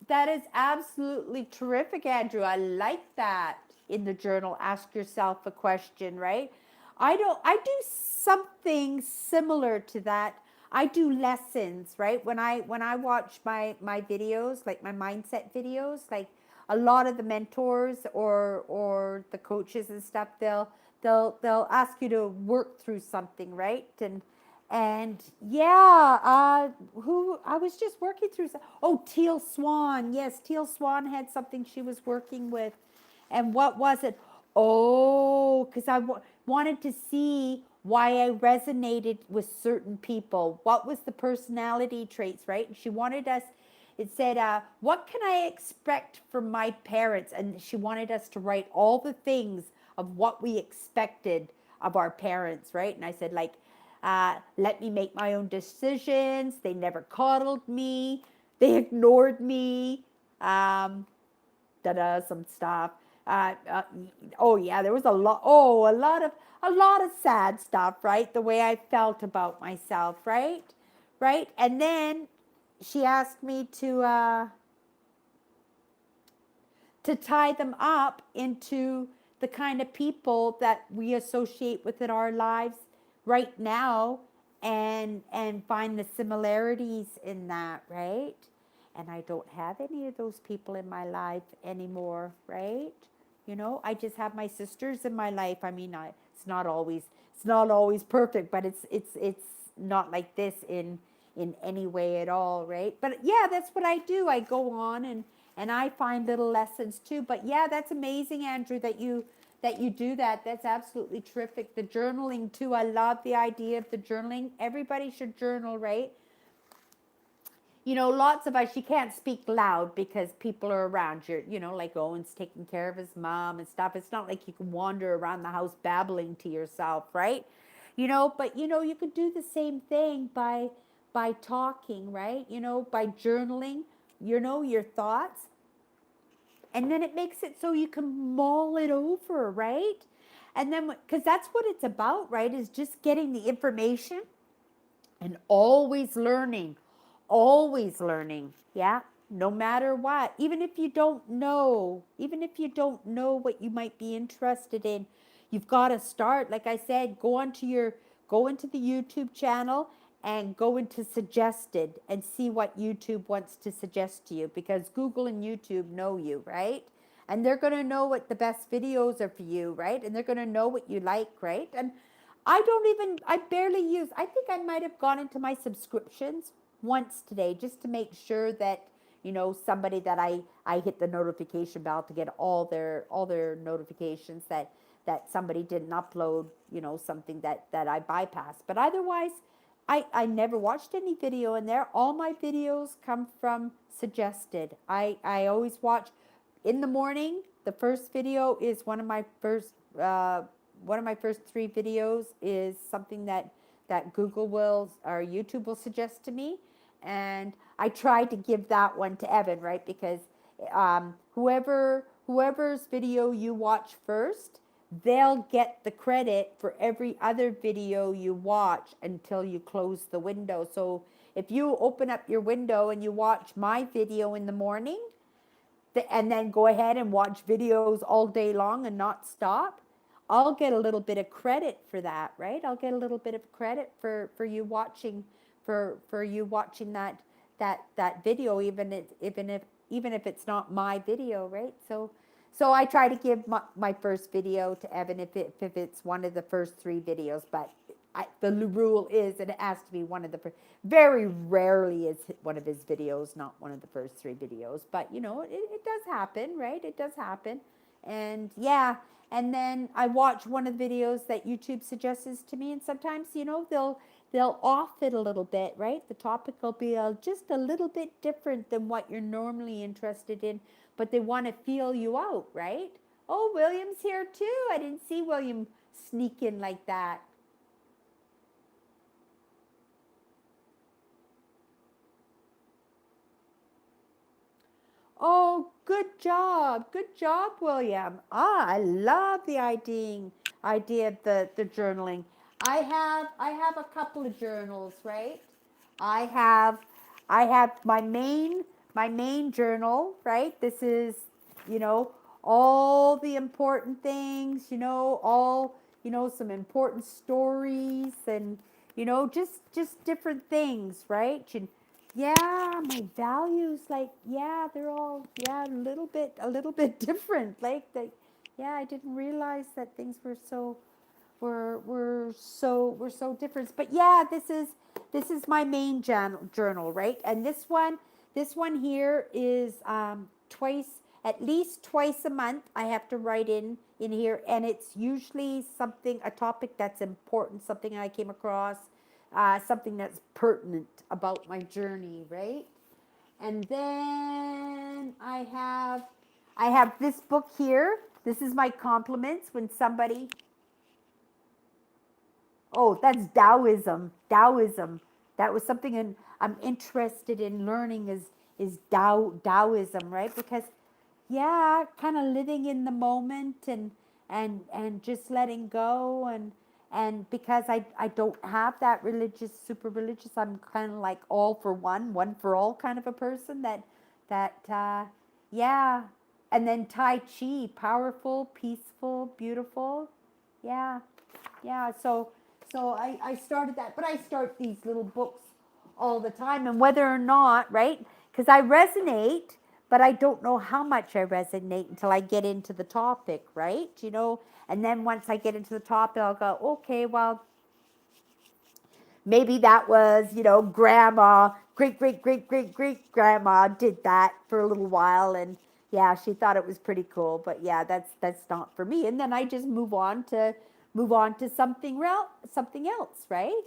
Speaker 1: That is absolutely terrific, Andrew. I like that in the journal. Ask yourself a question, right? I do something similar to that. I do lessons, right? When I watch my videos, like my mindset videos, like a lot of the mentors or the coaches and stuff, they'll ask you to work through something, right? And yeah, who I was just working through. Oh, Teal Swan. Yes, Teal Swan had something she was working with. And what was it? Oh, because wanted to see why I resonated with certain people. What was the personality traits, right? And she wanted us, it said, what can I expect from my parents? And she wanted us to write all the things of what we expected of our parents, right? And I said, like, let me make my own decisions. They never coddled me. They ignored me. Um, some stuff. Uh, uh, oh yeah, there was a lot. Oh, a lot of sad stuff, right? The way I felt about myself, right, right. And then she asked me to tie them up into the kind of people that we associate within our lives right now, and find the similarities in that, right? And I don't have any of those people in my life anymore, right? You know, I just have my sisters in my life. I mean, it's not always perfect, but it's not like this in any way at all, right? But yeah, that's what I do. I go on and I find little lessons too. But yeah, that's amazing, Andrew, that you do that. That's absolutely terrific. The journaling too. I love the idea of the journaling. Everybody should journal, right? You know, lots of us, you can't speak loud because people are around you. You know, like Owen's taking care of his mom and stuff. It's not like you can wander around the house babbling to yourself, right? You know, but you know, you could do the same thing by talking, right? You know, by journaling, you know, your thoughts, and then it makes it so you can mull it over, right? And then because that's what it's about, right? Is just getting the information and always learning, yeah, no matter what. Even if you don't know what you might be interested in, you've got to start. Like I said, go into the YouTube channel and go into suggested and see what YouTube wants to suggest to you, because Google and YouTube know you, right? And they're going to know what the best videos are for you, right? And they're going to know what you like, right? And I barely use, I think I might have gone into my subscriptions once today just to make sure that, you know, somebody that I hit the notification bell to get all their notifications that somebody didn't upload, you know, something that I bypassed. But otherwise, I never watched any video in there. All my videos come from suggested. I always watch in the morning. The first video is one of my first three videos is something that Google will or YouTube will suggest to me, and I try to give that one to Evan, right? Because whoever's video you watch first, they'll get the credit for every other video you watch until you close the window. So if you open up your window and you watch my video in the morning, and then go ahead and watch videos all day long and not stop, I'll get a little bit of credit for that, right? I'll get a little bit of credit for you watching, for you watching that video, even if it's not my video, right? So I try to give my first video to Evan if it's one of the first 3 videos, but the rule is it has to be one of the first. Very rarely is one of his videos not one of the first 3 videos, but it does happen, right? It does happen. And yeah, and then I watch one of the videos that YouTube suggests to me, and sometimes they'll off it a little bit, right? The topic will be just a little bit different than what you're normally interested in, but they want to feel you out, right? Oh, William's here too. I didn't see William sneak in like that. Oh, good job. Good job, William. I love the idea of the journaling. I have a couple of journals, right? I have I have my main journal, right? This is, you know, all the important things, all, some important stories, and just different things, right? Yeah, my values, like, yeah, they're all, yeah, a little bit different. Like, yeah, I didn't realize that things were so different. But yeah, this is my main journal, right? And this one here is at least twice a month. I have to write in here, and it's usually a topic that's important, something I came across, something that's pertinent about my journey, right? And then I have this book here. This is my compliments when somebody. Oh, that's Taoism. Taoism. That was something I'm interested in learning, is Taoism, right? Because yeah, kind of living in the moment, and just letting go, and because I don't have that super religious. I'm kind of like all for one for all kind of a person, that yeah. And then Tai Chi, powerful, peaceful, beautiful. Yeah. Yeah, so I started that, but I start these little books all the time, and whether or not, right? Because I resonate, but I don't know how much I resonate until I get into the topic, right? And then once I get into the topic, I'll go, okay, well, maybe that was, grandma, great grandma did that for a little while, and yeah, she thought it was pretty cool, but yeah, that's not for me. And then I just move on to something else, right?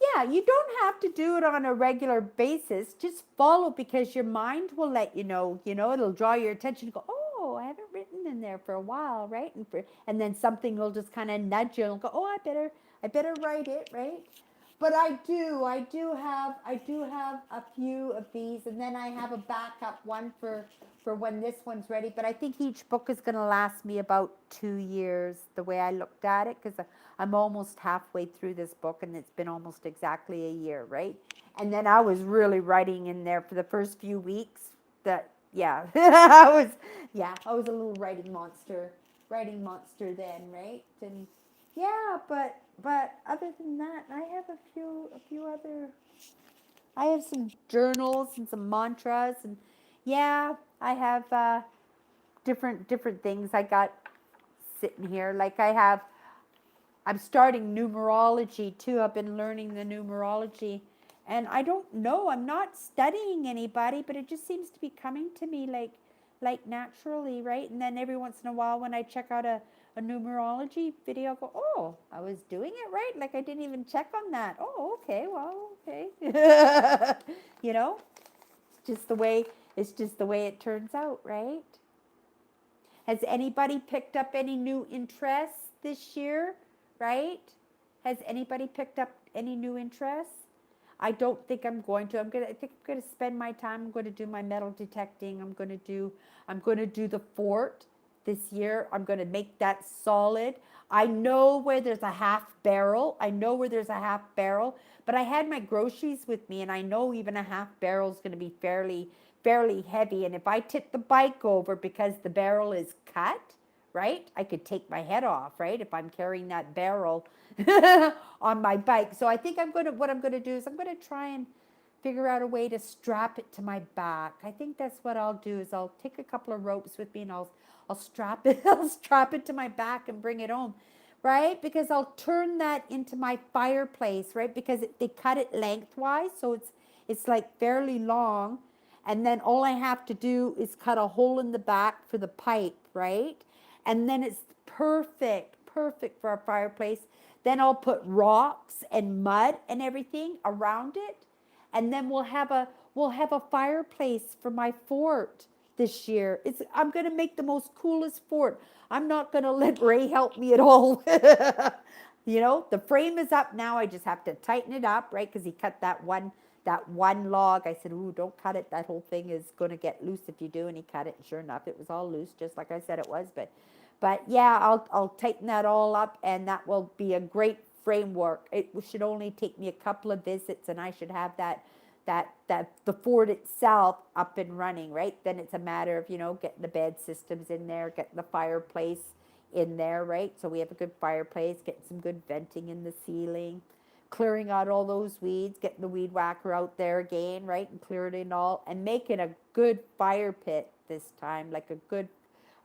Speaker 1: Yeah, you don't have to do it on a regular basis. Just follow, because your mind will let you know. It'll draw your attention. Go, oh, I haven't written in there for a while, right? And then something will just kind of nudge you and go, oh, I better write it, right? But I do have a few of these, and then I have a backup one for when this one's ready. But I think each book is going to last me about 2 years, the way I looked at it, because I'm almost halfway through this book, and it's been almost exactly a year, right? And then I was really writing in there for the first few weeks. That yeah, I was a little writing monster then, right? And yeah, but other than that, I have a few other. I have some journals and some mantras, and yeah, I have different things I got sitting here. Like I'm starting numerology too. I've been learning the numerology, and I don't know. I'm not studying anybody, but it just seems to be coming to me like naturally, right? And then every once in a while, when I check out a numerology video, I go, oh, I was doing it right. Like I didn't even check on that. Oh, okay, well, okay. you know, just the way it's just the way it turns out, right? Has anybody picked up any new interests this year? Right? Has anybody picked up any new interests? I don't think I'm going to. I think I'm gonna spend my time. I'm going to do my metal detecting. I'm going to do the fort this year. I'm going to make that solid. I know where there's a half barrel. I know where there's a half barrel, but I had my groceries with me, and I know even a half barrel is going to be fairly heavy. And if I tip the bike over because the barrel is cut, right? I could take my head off, right? If I'm carrying that barrel on my bike. So I think what I'm gonna do is I'm gonna try and figure out a way to strap it to my back. I think that's what I'll do is I'll take a couple of ropes with me and I'll strap it, I'll strap it to my back and bring it home. Right? Because I'll turn that into my fireplace, right? Because they cut it lengthwise, so it's like fairly long. And then all I have to do is cut a hole in the back for the pipe, right? And then it's perfect for a fireplace. Then I'll put rocks and mud and everything around it. And then we'll have a fireplace for my fort this year. I'm gonna make the most coolest fort. I'm not gonna let Ray help me at all. You know, the frame is up now. I just have to tighten it up, right? Because he cut that one log. I said, "Ooh, don't cut it. That whole thing is gonna get loose if you do." And he cut it. And sure enough, it was all loose, just like I said it was. But yeah, I'll tighten that all up, and that will be a great framework. It should only take me a couple of visits, and I should have that the fort itself up and running, right? Then it's a matter of, you know, getting the bed systems in there, getting the fireplace in there, right? So we have a good fireplace, getting some good venting in the ceiling, clearing out all those weeds, getting the weed whacker out there again, right? And clear it all, and making a good fire pit this time, like a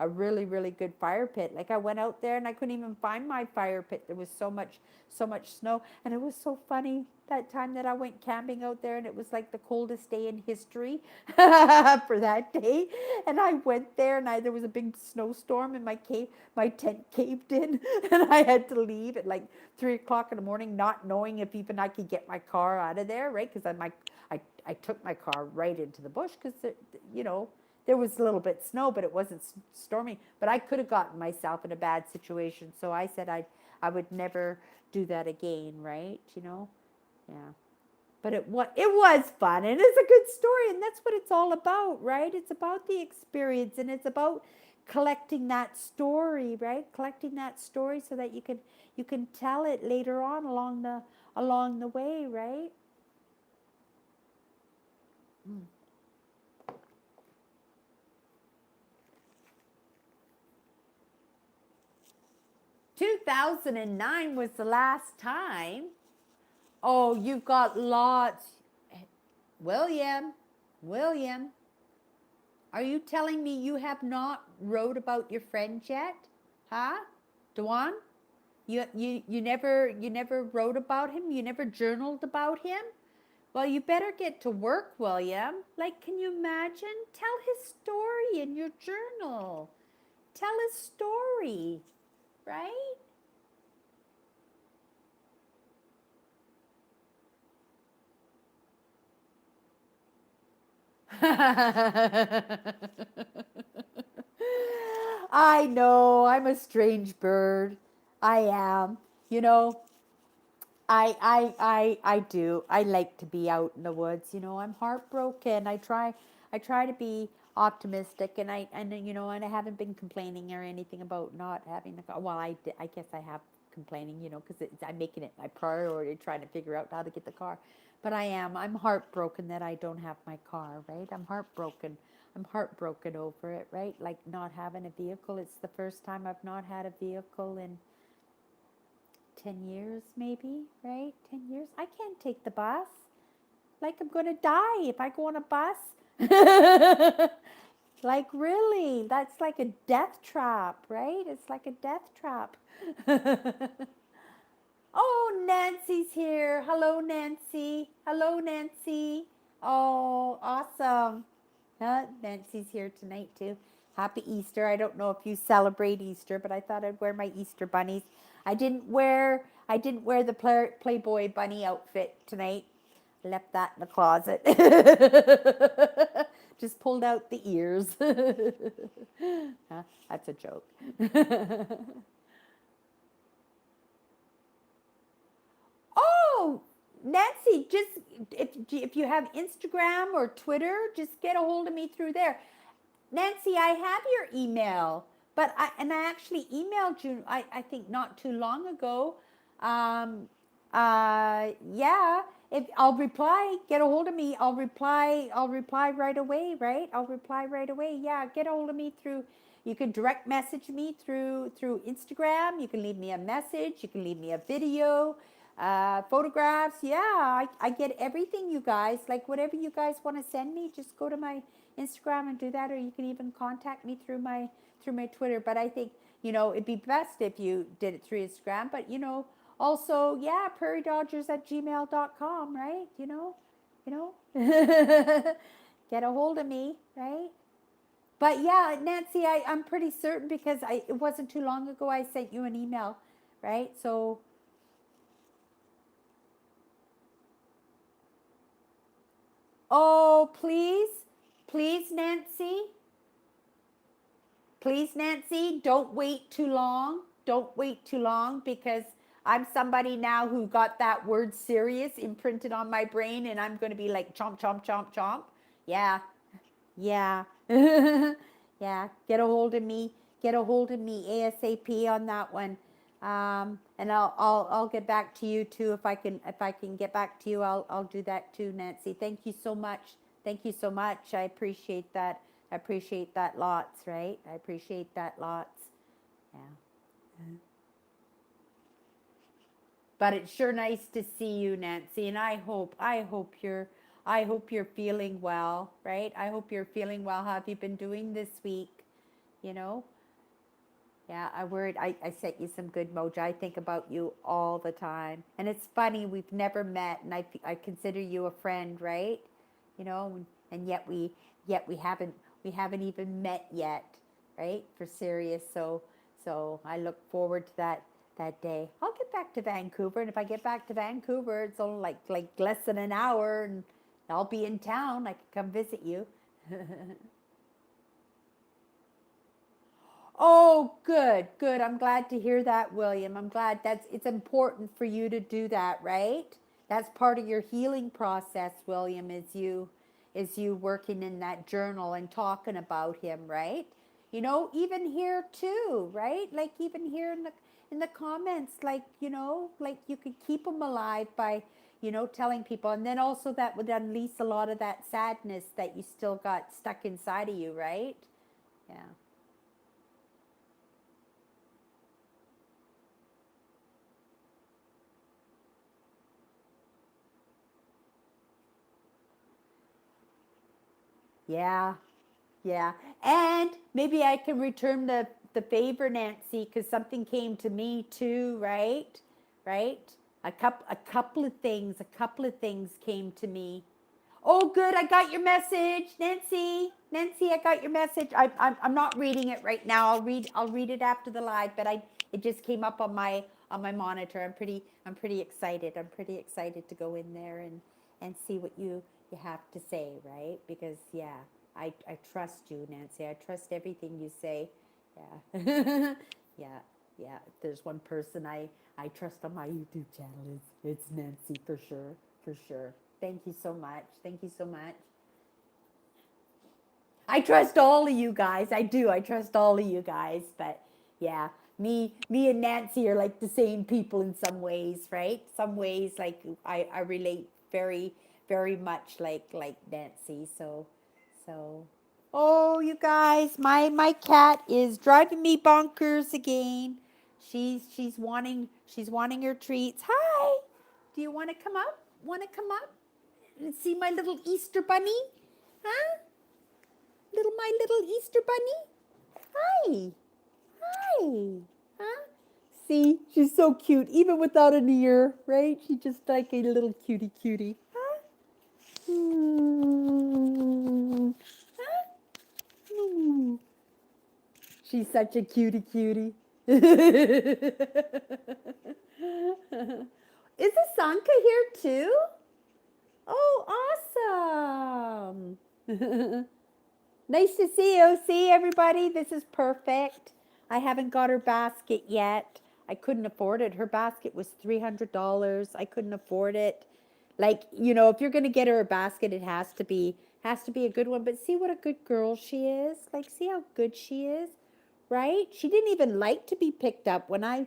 Speaker 1: really good fire pit. Like I went out there and I couldn't even find my fire pit. There was so much snow, and it was so funny that time that I went camping out there, and it was like the coldest day in history for that day. And I went there, and there was a big snowstorm, and my tent caved in, and I had to leave at like 3 o'clock in the morning, not knowing if even I could get my car out of there, right? Because I took my car right into the bush because you know, there was a little bit snow, but it wasn't stormy. But I could have gotten myself in a bad situation. So I said I would never do that again, right? You know, yeah. But it was fun, and it's a good story, and that's what it's all about, right? It's about the experience, and it's about collecting that story, right? Collecting that story so that you can tell it later on along the way, right? Mm. 2009 was the last time. Oh, you've got lots. William, William, are you telling me you have not wrote about your friend yet? Huh? Dwan? You never wrote about him? You never journaled about him? Well, you better get to work, William. Like, can you imagine? Tell his story in your journal. Tell his story, right? I know, I'm a strange bird. I am. You know, I do. I like to be out in the woods. You know, I'm heartbroken. I try to be optimistic, and you know, and I haven't been complaining or anything about not having the car. Well, I guess I have complaining, you know, because I'm making it my priority trying to figure out how to get the car. But I'm heartbroken that I don't have my car, right? I'm heartbroken over it, right? Like not having a vehicle. It's the first time I've not had a vehicle in 10 years, maybe, right? 10 years. I can't take the bus. Like I'm going to die if I go on a bus. Like, really? That's like a death trap, right? It's like a death trap. Oh, Nancy's here. Hello, Nancy. Hello, Nancy. Oh, awesome. Nancy's here tonight too. Happy Easter. I don't know if you celebrate Easter, but I thought I'd wear my Easter bunnies. I didn't wear the Playboy bunny outfit tonight. Left that in the closet. Just pulled out the ears. That's a joke. Oh, Nancy, just if you have Instagram or Twitter, just get a hold of me through there. Nancy, I have your email, but I actually emailed you. I think not too long ago. Um, yeah. If I'll reply, get a hold of me. I'll reply. I'll reply right away. Right? I'll reply right away. Yeah. Get a hold of me through. You can direct message me through Instagram. You can leave me a message. You can leave me a video, photographs. Yeah, I get everything, you guys. Like whatever you guys want to send me, just go to my Instagram and do that, or you can even contact me through my Twitter. But I think it'd be best if you did it through Instagram. But also yeah, PrairieDodgers@gmail.com, right? Get a hold of me, right? But yeah, Nancy, I'm pretty certain because it wasn't too long ago I sent you an email, right? So, oh, Nancy, please, Nancy, don't wait too long. Don't wait too long because I'm somebody now who got that word serious imprinted on my brain, and I'm going to be like chomp, chomp, chomp, chomp. Yeah, yeah. Yeah, get a hold of me. Get a hold of me ASAP on that one. And I'll get back to you too if I can get back to you. I'll do that too, Nancy. Thank you so much. Thank you so much. I appreciate that. I appreciate that lots, right? I appreciate that lots. Yeah. But it's sure nice to see you, Nancy, and I hope you're feeling well, right? I hope you're feeling well. How have you been doing this week? You know? Yeah, I sent you some good mojo. I think about you all the time. And it's funny, we've never met, and I consider you a friend, right? And yet we haven't even met yet, right? For serious. So I look forward to that day. I'll get back to Vancouver, and if I get back to Vancouver, it's only like less than an hour, and I'll be in town. I can come visit you. Oh, good, good. I'm glad to hear that, William. I'm glad it's important for you to do that, right? That's part of your healing process, William, is you working in that journal and talking about him, right? Even here too, right? Like even here in the comments, like you could keep him alive by, telling people, and then also that would unleash a lot of that sadness that you still got stuck inside of you, right? Yeah. Yeah, yeah. And maybe I can return the favor, Nancy, because something came to me too, right? Right? A couple of things came to me. Oh, good. I got your message, Nancy. Nancy, I got your message. I'm not reading it right now. I'll read it after the live, but it just came up on my monitor. I'm pretty excited. I'm pretty excited to go in there and see what you have to say, right? Because yeah, I trust you, Nancy. I trust everything you say. Yeah. Yeah. Yeah. If there's one person I trust on my YouTube channel, it's Nancy for sure. For sure. Thank you so much. Thank you so much. I trust all of you guys. I do. I trust all of you guys. But yeah, me and Nancy are like the same people in some ways, right? Some ways like I relate very much like Nancy. So oh, you guys, my cat is driving me bonkers again. She's wanting her treats. Hi. Do you want to come up? Want to come up and see my little Easter bunny? Huh? My little Easter bunny? Hi. Hi. Huh? See, she's so cute, even without an ear, right? She's just like a little cutie. Huh? Mm. Huh? Mm. She's such a cutie. Is Asanka here too? Oh, awesome. Nice to see you. See everybody, this is perfect. I haven't got her basket yet. I couldn't afford it. Her basket was $300. I couldn't afford it. Like, you know, if you're going to get her a basket, it has to be a good one. But see what a good girl she is. Like, see how good she is, right? She didn't even like to be picked up when I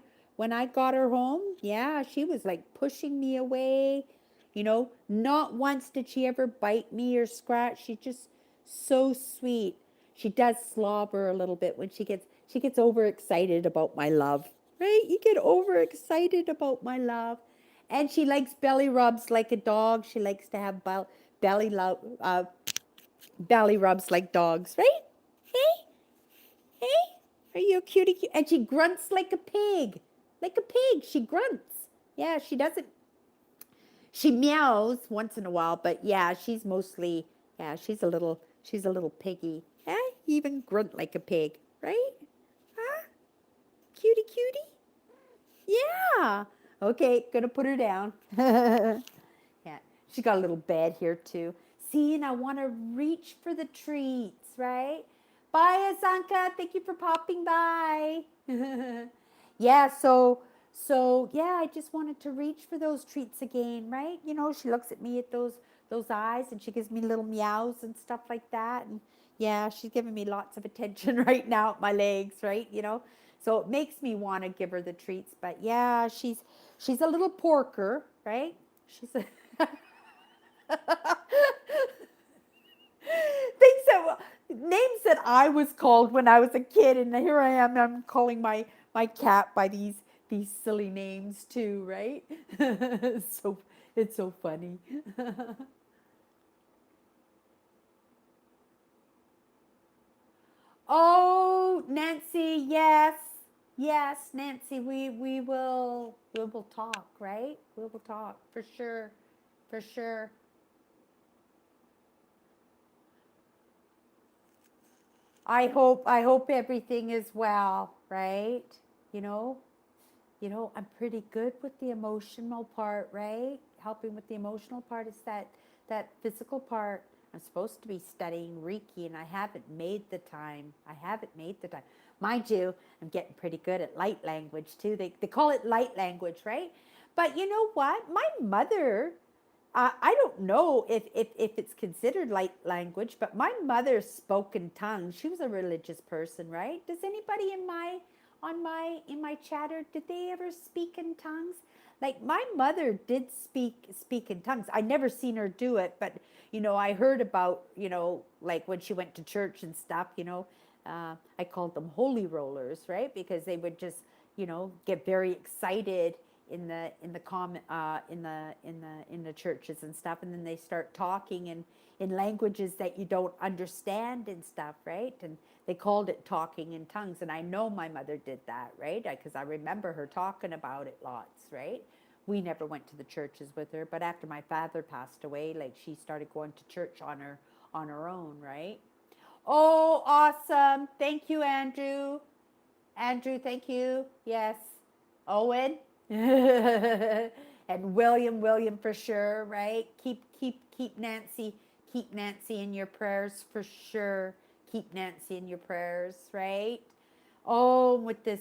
Speaker 1: got her home. Yeah, she was like pushing me away. You know, not once did she ever bite me or scratch. She's just so sweet. She does slobber a little bit when she gets overexcited about my love. Right? You get overexcited about my love. And she likes belly rubs like a dog. She likes to have belly love, belly rubs like dogs, right? Hey, hey, are you a cutie? And she grunts like a pig, like a pig. She grunts. Yeah, she doesn't. She meows once in a while, but yeah, she's mostly yeah. She's a little piggy. Hey, you even grunt like a pig, right? Huh? Cutie, cutie. Yeah. Okay, gonna put her down. Yeah, she got a little bed here too. See, and I want to reach for the treats, right? Bye, Azanka. Thank you for popping by. Yeah, yeah, I just wanted to reach for those treats again, right? You know, she looks at me at those eyes and she gives me little meows and stuff like that. And yeah, she's giving me lots of attention right now at my legs, right? You know, so it makes me want to give her the treats. But yeah, she's a little porker, right? She's a things that names that I was called when I was a kid, and here I am. I'm calling my cat by these silly names too, right? So it's so funny. Oh, Nancy, yes, yes, Nancy, we will talk, right? We will talk for sure, for sure. I hope everything is well, right? You know, I'm pretty good with the emotional part, right? Helping with the emotional part is that physical part. I'm supposed to be studying Reiki and I haven't made the time. I haven't made the time. Mind you, I'm getting pretty good at light language too. They call it light language, right? But you know what? My mother, I don't know if it's considered light language, but my mother spoke in tongues. She was a religious person, right? Does anybody in my on my in my chatter did they ever speak in tongues? Like my mother did speak in tongues. I never seen her do it, but you know I heard about like when she went to church and stuff. I called them holy rollers, right? Because they would just get very excited in the in the churches and stuff, and then they start talking in languages that you don't understand and stuff, right? And they called it talking in tongues, and I know my mother did that, right? Because I remember her talking about it lots, right? We never went to the churches with her, but after my father passed away, like she started going to church on her own, right? Oh, awesome. Thank you, Andrew. Andrew, thank you. Yes. Owen. And William for sure, right? Keep Nancy in your prayers for sure. Keep Nancy in your prayers, right? Oh, with this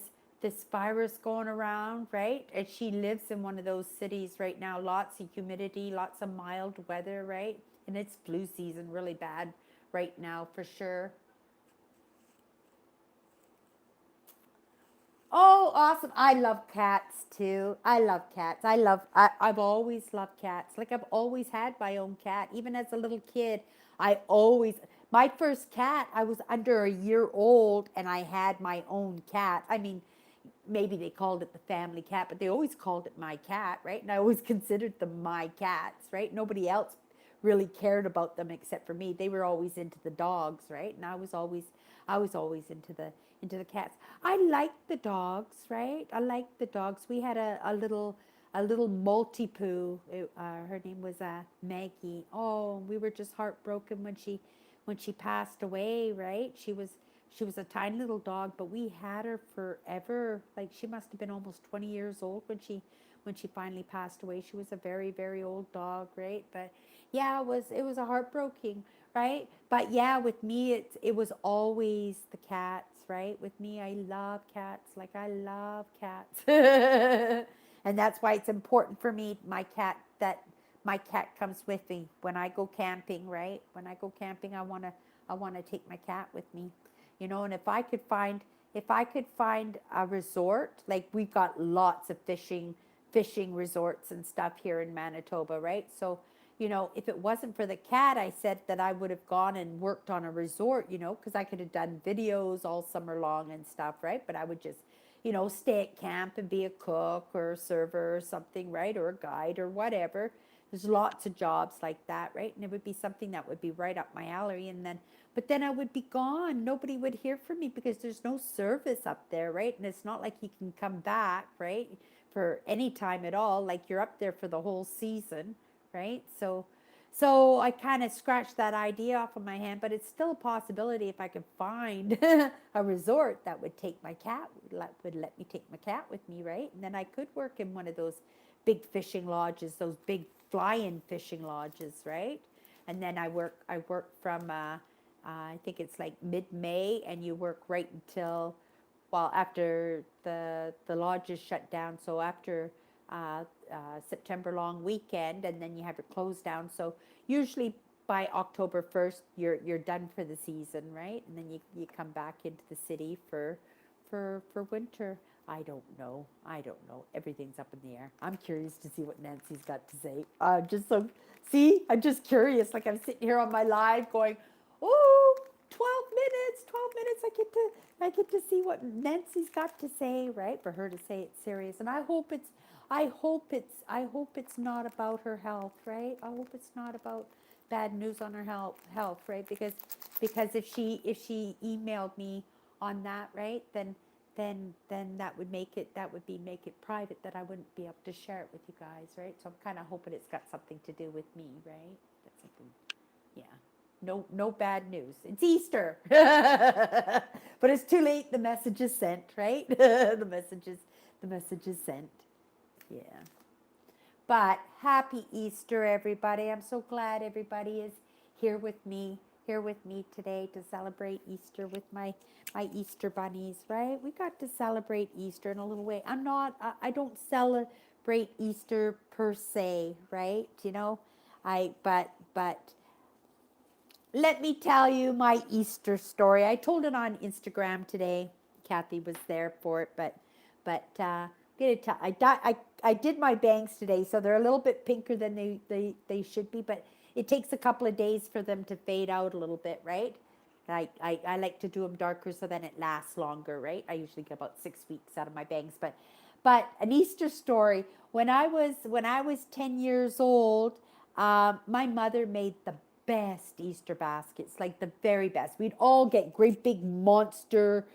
Speaker 1: virus going around, right? And she lives in one of those cities right now, lots of humidity, lots of mild weather, right? And it's flu season really bad right now for sure. Oh, awesome. I love cats too. I love cats. I've always loved cats. Like I've always had my own cat. Even as a little kid, I always, my first cat, I was under a year old and I had my own cat. I mean, maybe they called it the family cat, but they always called it my cat, right? And I always considered them my cats, right? Nobody else really cared about them except for me. They were always into the dogs, right? And I was always into the cats. I liked the dogs, right? I liked the dogs. We had a little Maltipoo. Her name was Maggie. Oh, we were just heartbroken when she passed away, right? She was a tiny little dog, but we had her forever. Like she must have been almost 20 years old when she finally passed away. She was a very, very old dog, right? But yeah, it was a heartbreaking, right? But yeah, with me it was always the cats, right? With me, I love cats. Like I love cats. And that's why it's important for me, my cat that my cat comes with me when I go camping, right? When I go camping, I want to take my cat with me, and if I could find a resort, like we've got lots of fishing resorts and stuff here in Manitoba, right? So, if it wasn't for the cat, I said that I would have gone and worked on a resort, because I could have done videos all summer long and stuff, right? But I would just, stay at camp and be a cook or a server or something, right? Or a guide or whatever. There's lots of jobs like that, right? And it would be something that would be right up my alley. But then I would be gone. Nobody would hear from me because there's no service up there, right? And it's not like you can come back, right? For any time at all. Like you're up there for the whole season, right? So I kind of scratched that idea off of my hand, but it's still a possibility if I could find a resort that would take my cat, would let me take my cat with me, right? And then I could work in one of those big fishing lodges, those big fly-in fishing lodges, right? And then I work from I think it's like mid-May, and you work right until, well, after the lodges shut down. So after September long weekend, and then you have it closed down. So usually by October 1st, you're done for the season, right? And then you come back into the city for winter. I don't know. Everything's up in the air. I'm curious to see what Nancy's got to say. I'm just curious. Like I'm sitting here on my live going, oh, 12 minutes, 12 minutes. I get to see what Nancy's got to say, right? For her to say it's serious. And I hope it's not about her health, right? I hope it's not about bad news on her health, right? Because if she emailed me on that, right, then that would make it private, that I wouldn't be able to share it with you guys, right? So I'm kind of hoping it's got something to do with me, right? That's something, yeah. No bad news. It's Easter, but it's too late. The message is sent, right? the message is sent. Yeah. But happy Easter, everybody. I'm so glad everybody is here with me, today to celebrate Easter with my Easter bunnies, right? We got to celebrate Easter in a little way. I don't celebrate Easter per se, right? But let me tell you my Easter story. I told it on Instagram today. Kathy was there for it, but I'm gonna tell. I did my bangs today, so they're a little bit pinker than they should be. But it takes a couple of days for them to fade out a little bit, right? I like to do them darker so then it lasts longer, right? I usually get about 6 weeks out of my bangs, but an Easter story. When I was 10 years old, my mother made the best Easter baskets, like the very best. We'd all get great big monster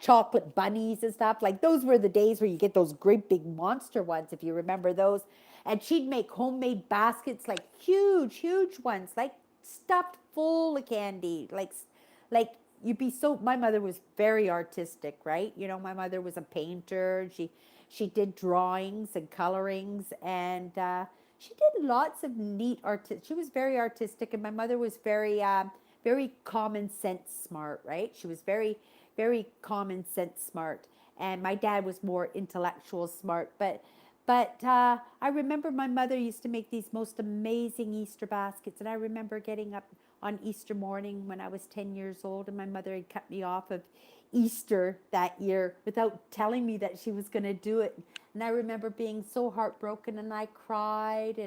Speaker 1: chocolate bunnies and stuff. Like those were the days where you get those great big monster ones, if you remember those. And she'd make homemade baskets, like huge, huge ones, like stuffed full of candy, like you'd be so. My mother was very artistic, right? My mother was a painter. She did drawings and colorings, and she did lots of neat art. She was very artistic, and my mother was very common sense smart, right? She was very, very common sense smart, and my dad was more intellectual smart. But I remember my mother used to make these most amazing Easter baskets, and I remember getting up on Easter morning when I was 10 years old, and my mother had cut me off of Easter that year without telling me that she was going to do it. And I remember being so heartbroken, and I cried,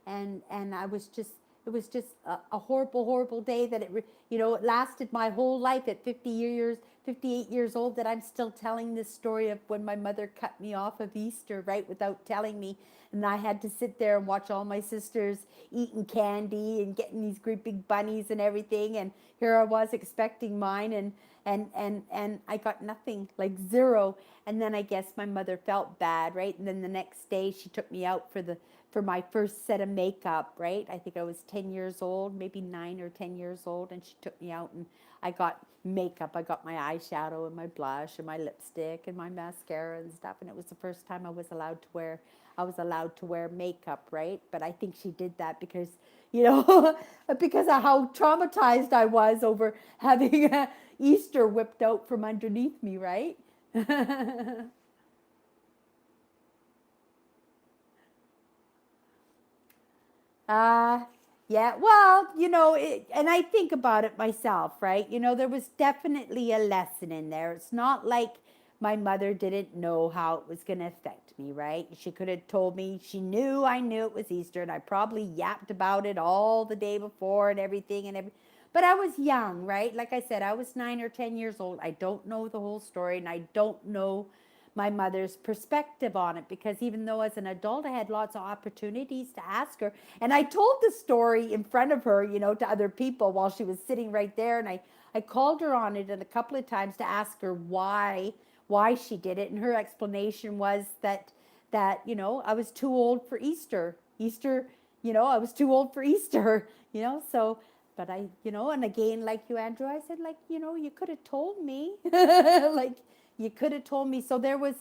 Speaker 1: and I was just, it was just a horrible, horrible day that it lasted my whole life at 58 years old, that I'm still telling this story of when my mother cut me off of Easter, right, without telling me. And I had to sit there and watch all my sisters eating candy and getting these great big bunnies and everything. And here I was expecting mine, and I got nothing, like zero. And then I guess my mother felt bad, right? And then the next day she took me out for my first set of makeup, right? I think I was 10 years old, maybe 9 or 10 years old, and she took me out, and I got makeup. I got my eyeshadow and my blush and my lipstick and my mascara and stuff, and it was the first time I was allowed to wear makeup, right? But I think she did that because, because of how traumatized I was over having Easter whipped out from underneath me, right? Uh, yeah, well, and I think about it myself, right? There was definitely a lesson in there. It's not like my mother didn't know how it was going to affect me, right? She could have told me, she knew I knew it was Easter, and I probably yapped about it all the day before and everything but I was young, right? Like I said, I was 9 or 10 years old. I don't know the whole story, and I don't know my mother's perspective on it, because even though as an adult I had lots of opportunities to ask her, and I told the story in front of her, to other people while she was sitting right there, and I called her on it and a couple of times to ask her why she did it, and her explanation was that I was too old for Easter, I was too old for Easter, so but and again, like you, Andrew, I said, like, you could have told me, like, you could have told me. So there was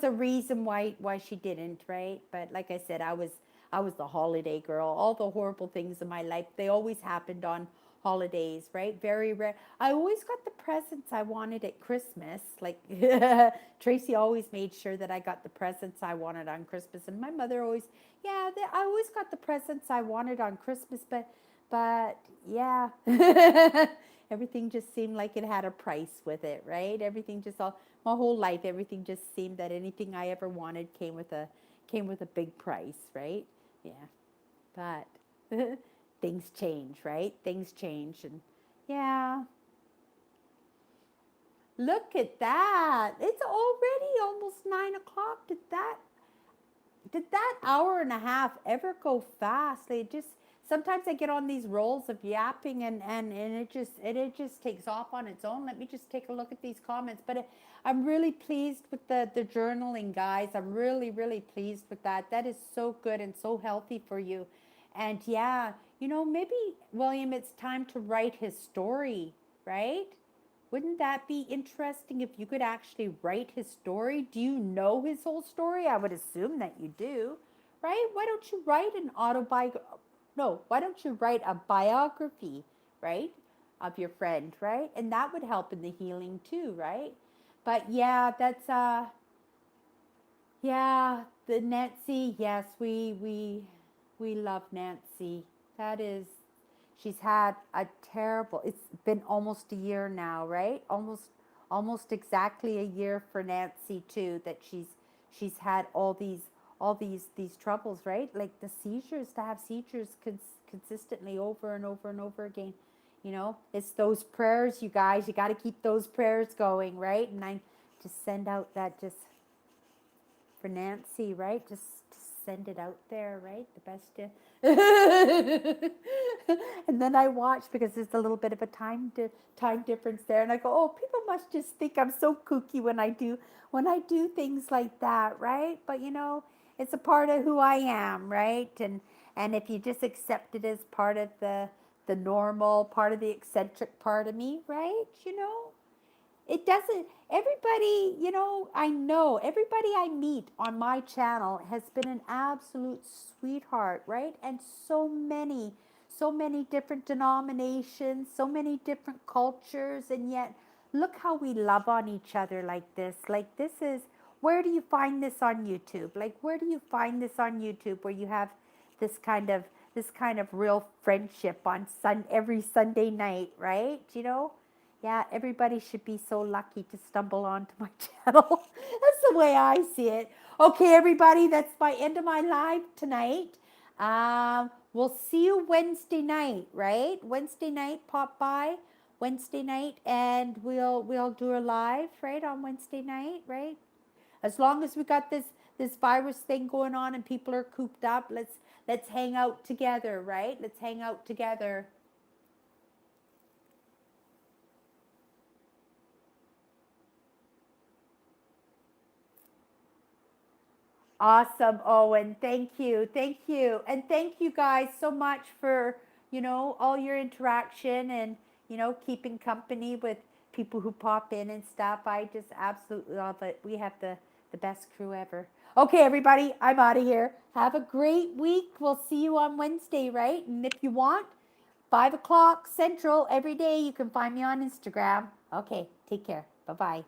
Speaker 1: a reason why she didn't, right? But like I said, I was the holiday girl. All the horrible things in my life, they always happened on holidays, right? Very rare. I always got the presents I wanted at Christmas. Like Tracy always made sure that I got the presents I wanted on Christmas, and my mother always, yeah, I always got the presents I wanted on Christmas, but yeah, everything just seemed like it had a price with it, right? Everything just all my whole life, everything just seemed that anything I ever wanted came with a big price, right? Yeah, but things change, right? Things change, and yeah, look at that! It's already almost 9 o'clock. Did that hour and a half ever go fast? They just sometimes I get on these rolls of yapping, and it just takes off on its own. Let me just take a look at these comments. But I'm really pleased with the journaling, guys. I'm really pleased with that. That is so good and so healthy for you. And yeah, maybe William, it's time to write his story, right? Wouldn't that be interesting if you could actually write his story? Do you know his whole story? I would assume that you do, right? Why don't you write an autobiography? No, why don't you write a biography, right, of your friend, right? And that would help in the healing too, right? But yeah, yeah, the Nancy, yes, we love Nancy. That is, she's had a terrible. It's been almost a year now, right? Almost exactly a year for Nancy too, that she's had all these troubles, right? Like the seizures, to have seizures consistently over and over and over again. It's those prayers, you guys. You got to keep those prayers going, right? And I just send out that just for Nancy, right? Just send it out there, right? The best. And then I watch, because there's a little bit of a time difference there, and I go, oh, people must just think I'm so kooky when I do things like that, right? But it's a part of who I am, right? And if you just accept it as part of the normal part of the eccentric part of me, right? It doesn't, everybody, I know everybody I meet on my channel has been an absolute sweetheart, right? And so many different denominations, so many different cultures, and yet look how we love on each other like this. Like, this is, where do you find this on YouTube? Like, where do you find this on YouTube, where you have this kind of real friendship on every Sunday night, right? Yeah, everybody should be so lucky to stumble onto my channel. That's the way I see it. Okay, everybody, that's my end of my live tonight. We'll see you Wednesday night, right? Wednesday night, pop by Wednesday night, and we'll do a live, right, on Wednesday night, right? As long as we got this virus thing going on and people are cooped up, let's hang out together, right? Let's hang out together. Awesome, Owen. Thank you. Thank you. And thank you guys so much for, all your interaction and, keeping company with people who pop in and stuff. I just absolutely love it. We have the best crew ever. Okay, everybody, I'm out of here. Have a great week. We'll see you on Wednesday, right? And if you want, 5 o'clock Central every day, you can find me on Instagram. Okay, take care. Bye-bye.